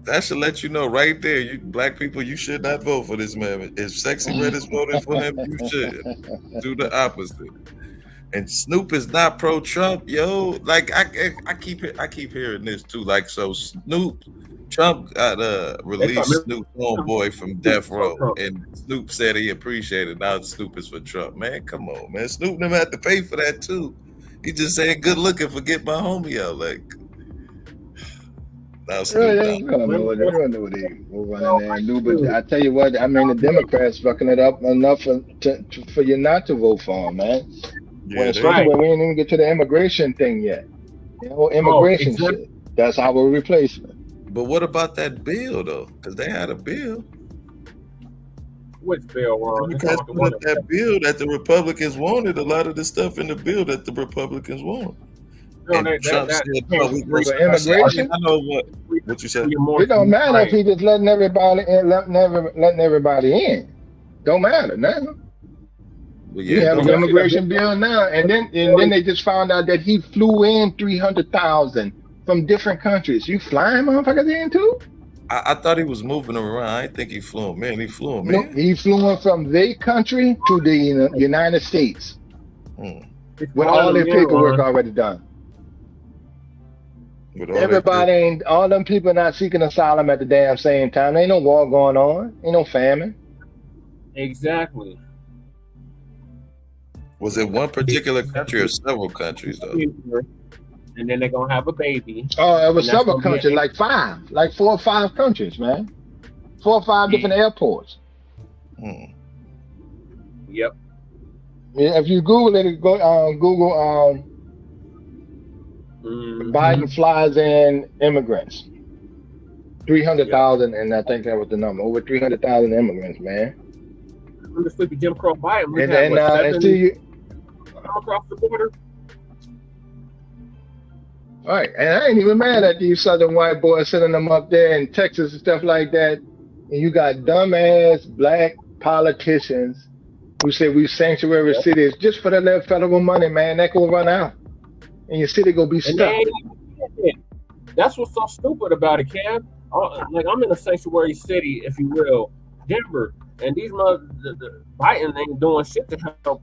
That should let you know right there, you black people, you should not vote for this man. If Sexy Red is voting for him, you should do the opposite. And Snoop is not pro-Trump, yo. Like I keep hearing this too. Like, so Trump got released Snoop homeboy from Death Row, and Snoop said he appreciated. Now Snoop is for Trump. Man, come on, man. Snoop never had to pay for that too. He just saying good looking, forget my homie out. Like, now Snoop I don't know what they were running there and do, but I tell you what, I mean, the Democrats fucking it up enough for you not to vote for them, man. Yeah, Especially when we ain't even get to the immigration thing yet. You know, immigration shit. That's our replacement. But what about that bill though? Because they had a bill. Which bill, Ron? Because that bill that the Republicans wanted, a lot of the stuff in the bill that the Republicans wanted. No, Trump said, immigration? I know what you said. It don't matter if he just letting everybody in, letting everybody in. Don't matter now. Well, you have an immigration bill now, and then they just found out that he flew in 300,000 from different countries. You flying motherfuckers in too? I thought he was moving them around. I didn't think he flew them in. He flew them in. He flew in from their country to the United States with all their paperwork already done. Everybody ain't, all them people not seeking asylum at the damn same time. There ain't no war going on. Ain't no famine. Exactly. Was it one particular country or several countries though? And then they're gonna have a baby. Oh, it was several countries, like 4 or 5 countries, man. 4 or 5 different airports. Yep. Yeah, if you Google it, Google Biden flies in immigrants. 300,000, and I think that was the number. Over 300,000 immigrants, man. I'm just sleeping Jim Crow Biden. And see you across the border. All right, and I ain't even mad at these southern white boys sending them up there in Texas and stuff like that. And you got dumbass black politicians who say we sanctuary cities just for that federal money, man. That go run out, and your city go be stuck. That's what's so stupid about it, Kev. Like, I'm in a sanctuary city, if you will, Denver, and these the Biden ain't doing shit to help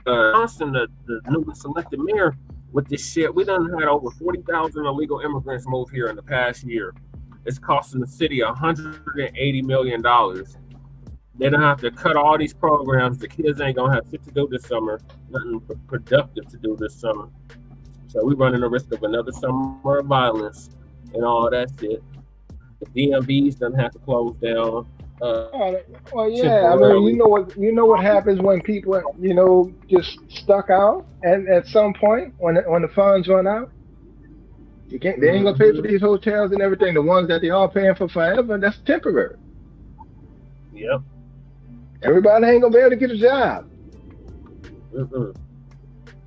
Johnson, the newly selected mayor, with this shit. We done had over 40,000 illegal immigrants move here in the past year. It's costing the city $180 million. They don't have to cut all these programs. The kids ain't gonna have shit to do this summer, nothing productive to do this summer. So we're running the risk of another summer of violence and all that shit. The DMVs doesn't have to close down. Well, yeah, I mean, you know what happens when people, just stuck out, and at some point when the funds run out, they ain't gonna pay for these hotels and everything. The ones that they are paying for forever, that's temporary. Yep. Everybody ain't gonna be able to get a job.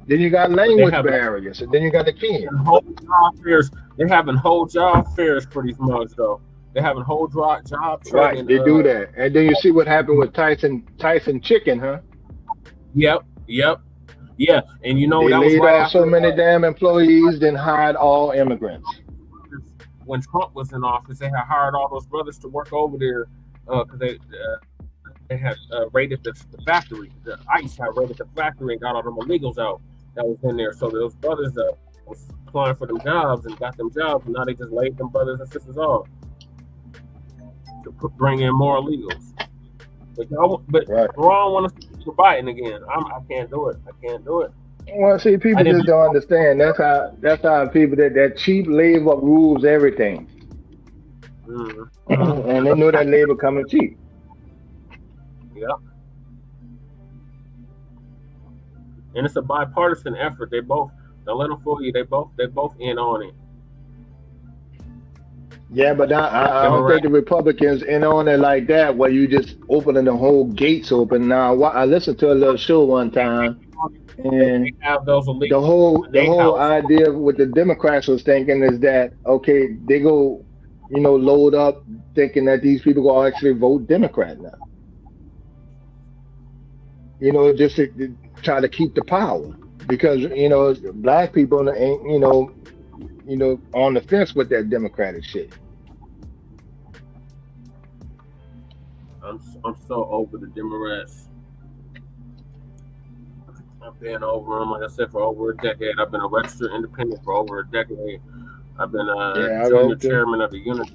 Then you got language barriers, and then you got the kids. They're having whole job fairs for these mugs, though. They're having whole job training. Right, they do that, and then you see what happened with Tyson Chicken, huh? Yep. Yeah, and you know they that was laid right off so many damn employees, then hired all immigrants. When Trump was in office, they had hired all those brothers to work over there because they had raided the factory. The ICE had raided the factory and got all them illegals out that was in there. So those brothers was applying for them jobs and got them jobs, and now they just laid them brothers and sisters off to bring in more illegals. But Ron want to see Biden again. I can't do it. Well, see, people just don't understand. That's how people that cheap labor rules everything. Mm-hmm. And they know that labor coming cheap. Yeah. And it's a bipartisan effort. Don't let them fool you. They both in on it. Yeah, but I don't think the Republicans in on it like that, where you just opening the whole gates open. Now, I listened to a little show one time, and the whole idea what the Democrats was thinking is that, okay, they go, load up thinking that these people will actually vote Democrat now. Just to try to keep the power, because black people ain't on the fence with that Democratic shit. I'm so over the Democrats. I've been over them, like I said, for over a decade. I've been a registered independent for over a decade. I've been junior chairman of the unit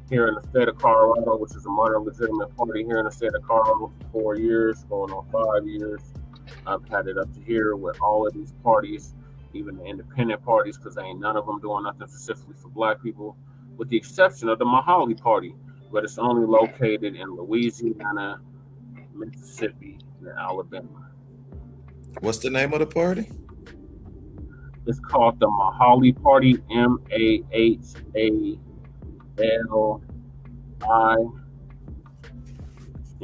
here in the state of Colorado, which is a modern legitimate party here in the state of Colorado for 4 years, going on 5 years. I've had it up to here with all of these parties, even the independent parties, because ain't none of them doing nothing specifically for black people, with the exception of the Mahali Party, but it's only located in Louisiana, Mississippi, and Alabama. What's the name of the party? It's called the Mahali Party, Mahali, and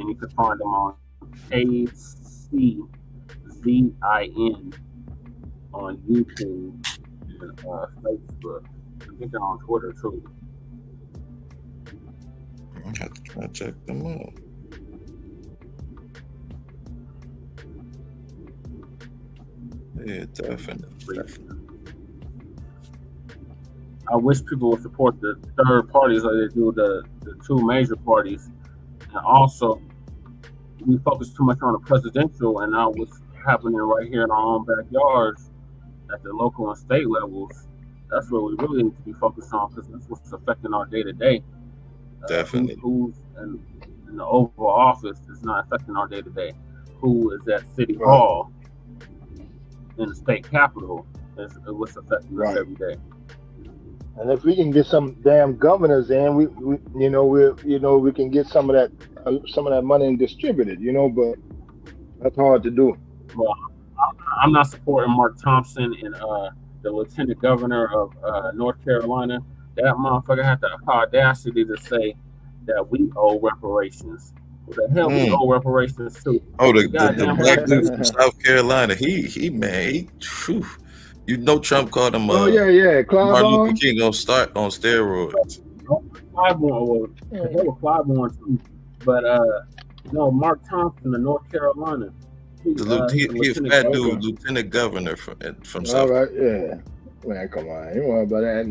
you can find them on KCZIN on YouTube and Facebook. I think they're on Twitter too. I have to try to check them out. Yeah, definitely. I wish people would support the third parties like they do the two major parties. And also, we focus too much on the presidential and now what's happening right here in our own backyards at the local and state levels. That's what we really need to be focused on, because that's what's affecting our day-to-day. Definitely. Who's in the Oval Office is not affecting our day-to-day. Who is at City Hall in the state capitol is what's affecting us every day. And if we can get some damn governors in, we can get some of that money distributed, but that's hard to do. Well, I'm not supporting Mark Thompson and the lieutenant governor of North Carolina. That motherfucker had the audacity to say that we owe reparations. What the hell we owe reparations to? Oh, the black dude from South Carolina. He Trump called him. Martin Luther King gonna start on steroids. Clyburn Clyburn too, but no, Mark Thompson, the North Carolina. He's a fat dude, lieutenant governor from South. All right, yeah, man, come on, you want about that?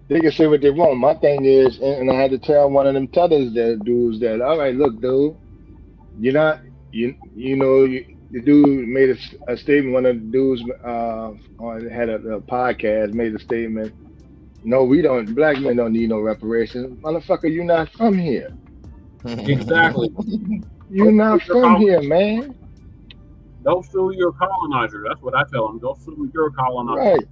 They can say what they want. My thing is, and I had to tell one of them dudes that, all right, look, dude, you're not, the dude made a statement. One of the dudes had a podcast, made a statement. No, we don't. Black men don't need no reparations, motherfucker. You're not from here. Exactly. You're not from here, man. Don't sue your colonizer. That's what I tell them. Don't sue your colonizer.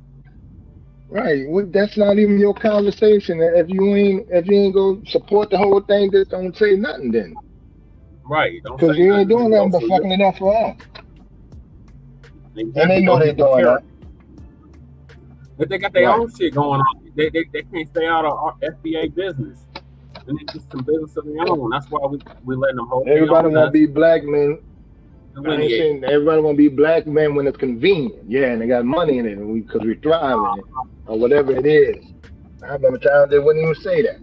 Right. Well, that's not even your conversation. If you ain't go support the whole thing, just don't say nothing then. Right. Because you ain't doing nothing but fucking it up for us. Exactly. And they know they're doing that. But they got their own shit going on. They can't stay out of our FBA business. And they do some business of their own. That's why we letting them hold. Everybody want to be black men. Everybody want to be black men when it's convenient. Yeah, and they got money in it because we thrive in it or whatever it is. I remember times they wouldn't even say that.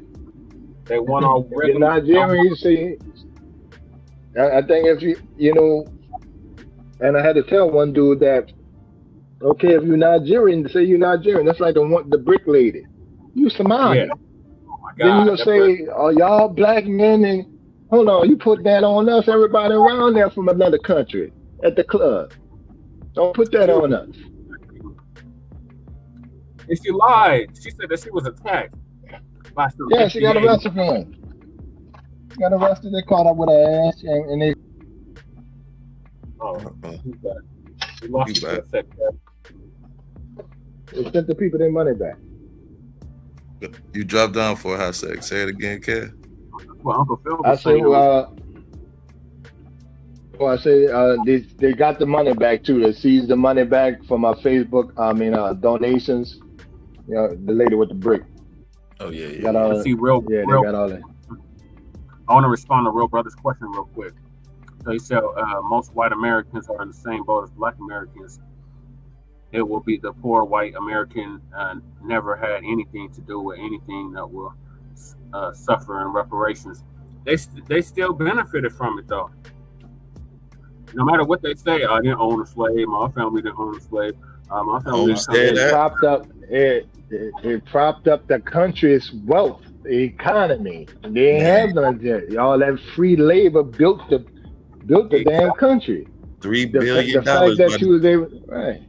They want our If you're Nigerian, you see. I think if you know, and I had to tell one dude that, okay, if you're Nigerian, say you're Nigerian. That's like the brick lady. You Somali. Yeah. Oh my Then God, you gonna say, "Oh, y'all black men?" And hold on, you put that on us. Everybody around there from another country at the club. Don't put that on us. And she lied. She said that she was attacked by some Yeah, she got FDA. arrested for it. She got arrested. They caught up with her ass, and they. Oh, we lost it for a second. They sent the people their money back. You dropped down for a hot sec. Say it again, Kev. Well, Uncle Phil I was say, saying, they got the money back too. They seized the money back from my Facebook. Donations. You know, the lady with the brick. Oh yeah, yeah. Got all, see, real, yeah, real, they got all that. I want to respond to Real Brother's question real quick. So he said most white Americans are in the same boat as black Americans. It will be the poor white American never had anything to do with anything that will suffer in reparations. They still benefited from it though. No matter what they say, I didn't own a slave. My family didn't own a slave. My family It propped up the country's wealth, the economy. They ain't have none of that. All that free labor built the damn country. $3 billion. Right.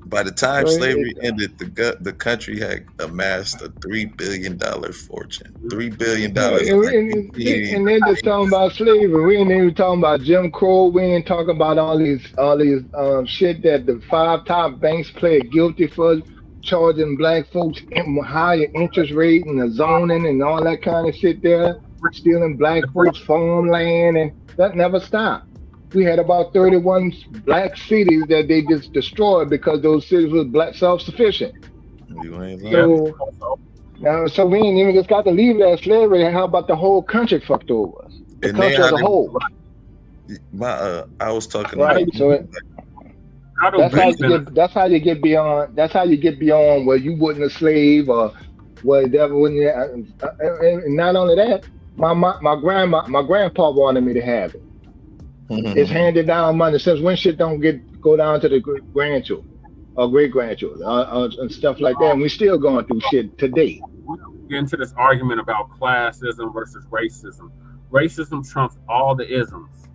By the time slavery ended, the country had amassed a $3 billion fortune. $3 billion. And they're just talking about slavery. We ain't even talking about Jim Crow. We ain't talking about all these shit that the 5 top banks pled guilty for, charging black folks higher interest rate and the zoning and all that kind of shit there, stealing black folks' farmland, and that never stopped. We had about 31 black cities that they just destroyed because those cities were black self-sufficient. So we ain't even just got to leave that slavery. How about the whole country fucked over us? The country as a whole. I was talking right. So that's how you get beyond. That's how you get beyond where you wasn't a slave or whatever. And not only that, my grandpa wanted me to have it. Mm-hmm. It's handed down money since when shit don't go down to the grandchildren or great grandchildren and stuff like that. And we still going through shit today. We get into this argument about classism versus racism. Racism trumps all the isms.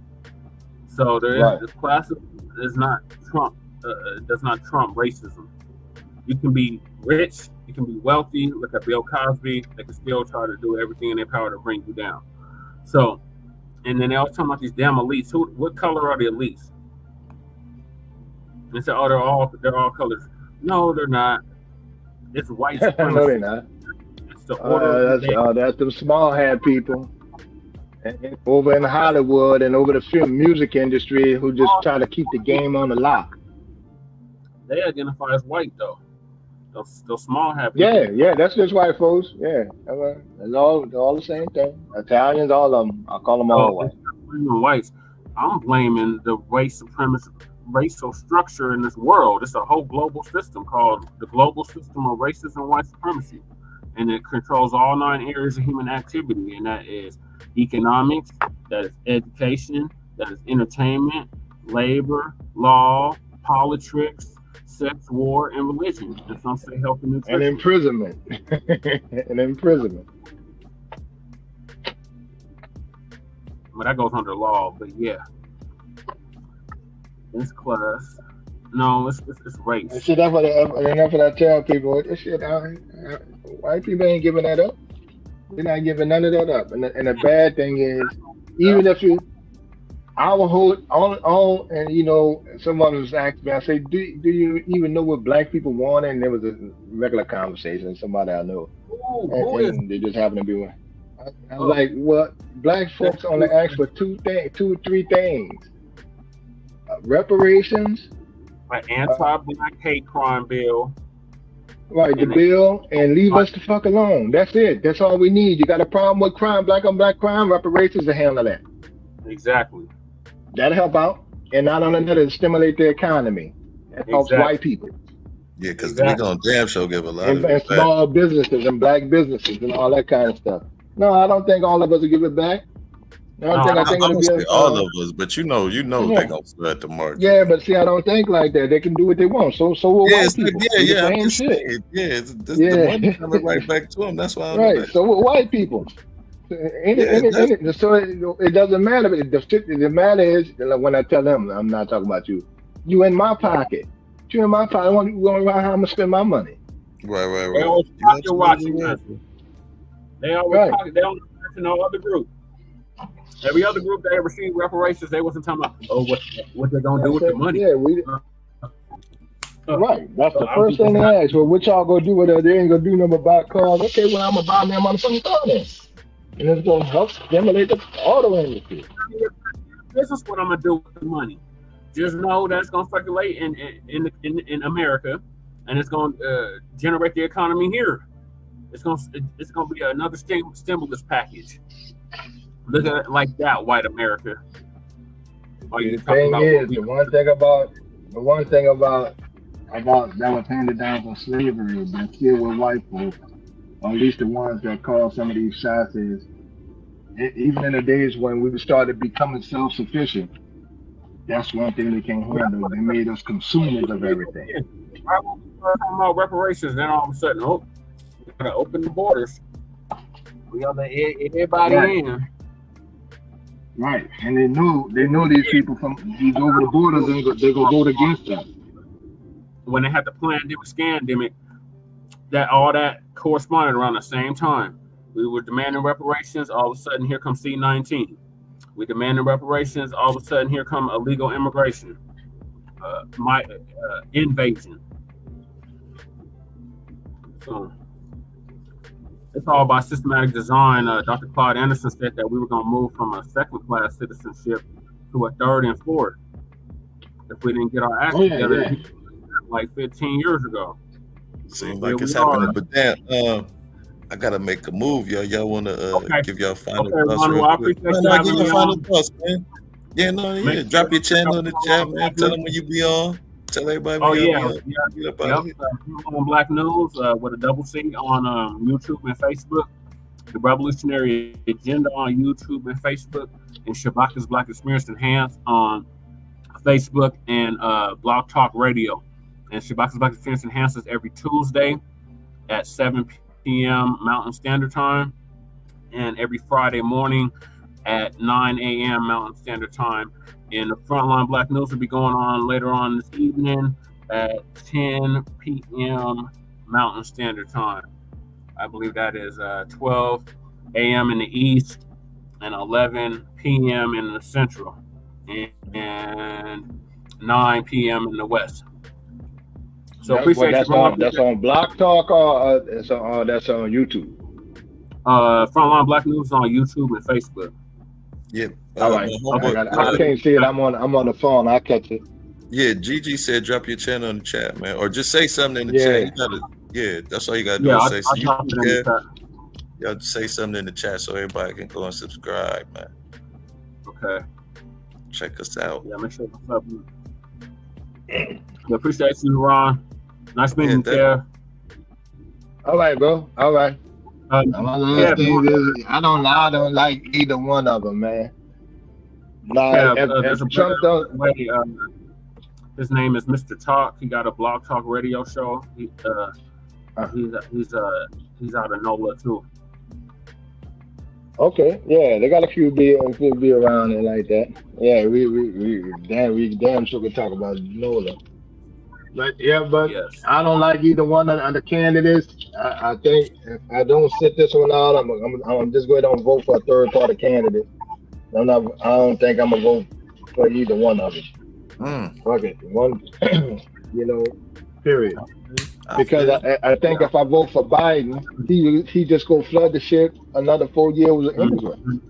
So classism is not Trump. Does not trump racism. You can be rich, you can be wealthy. Look at Bill Cosby. They can still try to do everything in their power to bring you down. So. And then they always talking about these damn elites. What color are the elites? They say, oh, they're all colors. No, they're not. It's white supremacy. No, they're not. It's the order. That's them small hat people over in Hollywood and over the film music industry who just try to keep the game on the lock. They identify as white though. Those small hat people. Yeah, that's just white folks. Yeah, it's all the same thing. Italians, all of them. I call them all white. Whites. I'm blaming the racial structure in this world. It's a whole global system called the global system of racism and white supremacy, and it controls all 9 areas of human activity, and that is economics, that is education, that is entertainment, labor, law, politics, sex, war, and religion, and some say health and nutrition. And imprisonment. But that goes under law, but yeah. It's class. No, it's race. And shit, that's what I tell people. This shit, white people ain't giving that up. They're not giving none of that up. And the bad thing is, even if you, our whole, all, and you know, someone was asking me, I say, do you even know what black people want? And there was a regular conversation, somebody I know. And they just happened to be one. I was like, well, black folks only ask for 2 or 3 things. Reparations. An anti-black hate crime bill. Right, the bill, and leave us the fuck alone. That's it. That's all we need. You got a problem with crime, black on black crime, reparations to handle that. Exactly. That'll help out. And not only that, it'll stimulate the economy. That helps white people. Yeah, because we're gonna damn sure give a lot and, of and it back. small businesses and black businesses and all that kind of stuff. No, I don't think all of us will give it back. I think it'll be all of us, but you know, Yeah. they're gonna flood the market. Yeah, but see, I don't think like that. They can do what they want. So will Yeah, white it's like, people. yeah, Do the yeah. I'm same just shit. saying, yeah, Yeah. the money coming right back to them. That's why. Right. So with white people. So it doesn't matter. The matter is when I tell them, I'm not talking about you. You in my pocket. You in my pocket. I want you going around how I'm gonna spend my money. Right. They always pocket watching us. They always pocket. They don't listen to no other group. Every other group that ever received reparations, they wasn't talking about what they're gonna do with the money. Yeah, right. That's the first thing they ask. Well, what y'all gonna do with it? They ain't gonna do nothing about cars. Okay, well I'm gonna buy me a motherfucking car then. And it's gonna help stimulate the auto industry. This is what I'm gonna do with the money. Just know that it's gonna circulate in America, and it's gonna generate the economy here. It's gonna be another stimulus package. Look at it like that, white America. The thing is, the one thing about that was handed down from slavery, but still with white folk, or at least the ones that cause some of these shots, is even in the days when we started becoming self-sufficient, that's one thing they can't handle. They made us consumers of everything. Right when we started talking about reparations, then all of a sudden, we gotta open the borders. We gotta let everybody in. Right, and they knew these people from these over the borders, they go vote against us. When they had the pandemic, scandemic, that all that corresponded around the same time. We were demanding reparations. All of a sudden, here comes C-19. We demanded reparations. All of a sudden, here come illegal immigration, invasion. So it's all by systematic design. Dr. Claude Anderson said that we were going to move from a second-class citizenship to a third and fourth if we didn't get our act together like 15 years ago. Seems like it's happening, but damn, I gotta make a move, y'all. Y'all wanna give y'all final thoughts? Manu, I appreciate give your final thoughts, man. Yeah, drop your channel in the chat, man. Tell them when you be on. Tell everybody. On Black News with a double C on YouTube and Facebook. The Revolutionary Agenda on YouTube and Facebook, and Shabaka's Black Experience Enhanced on Facebook and Blog Talk Radio. And Shabaka's Black Experience Enhanced is every Tuesday at 7 p.m. Mountain Standard Time, and every Friday morning at 9 a.m. Mountain Standard Time. And the Frontline Black News will be going on later on this evening at 10 p.m. Mountain Standard Time. I believe that is 12 a.m. in the East and 11 p.m. in the Central and 9 p.m. in the West. So appreciate that's on Block Talk or that's on YouTube. Frontline Black News on YouTube and Facebook. Yeah. All right. I can't see it. I'm on the phone. I'll catch it. Yeah, Gigi said drop your channel in the chat, man, or just say something in the chat. That's all you gotta do. Y'all just say something in the chat so everybody can go and subscribe, man. Okay. Check us out. Yeah, make sure what's up. I appreciate you, Ron. Nice meeting you there. All right, bro. All right. I don't like either one of them, man. There's a Trump his name is Mr. Talk. He got a Blog Talk radio show. He's out of NOLA too. Okay, yeah, they got a few be around and like that. Yeah, we damn sure could talk about NOLA. But I don't like either one of the candidates. I think if I don't sit this one out, I'm just going to vote for a third party candidate. I don't think I'm gonna vote for either one of them. Fuck it, one, period. Because I think if I vote for Biden, he just go flood the shit another 4 years with immigrants.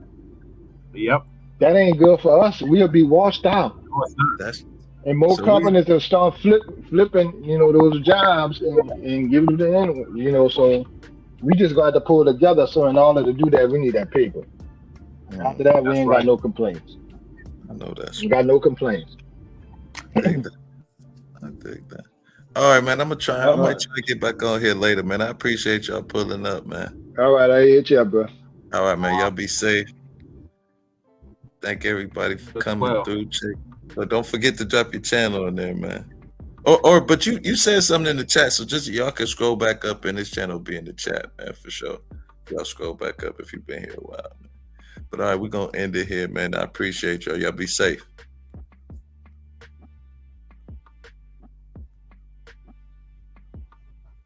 Yep. That ain't good for us. We'll be washed out. And more companies will start flipping, those jobs and give them to anyone, so we just got to pull together. So in order to do that, we need that paper. After that, we ain't got no complaints. I know that's we got no complaints. I dig that. All right, man. I'm gonna try. I might try to get back on here later, man. I appreciate y'all pulling up, man. All right, I hit you, bro. All right, man. Y'all be safe. Thank everybody for coming through. But don't forget to drop your channel in there, man. But you said something in the chat, so just y'all can scroll back up and this channel will be in the chat, man, for sure. Y'all scroll back up if you've been here a while, man. But all right, we're gonna end it here, man. I appreciate y'all. Y'all be safe.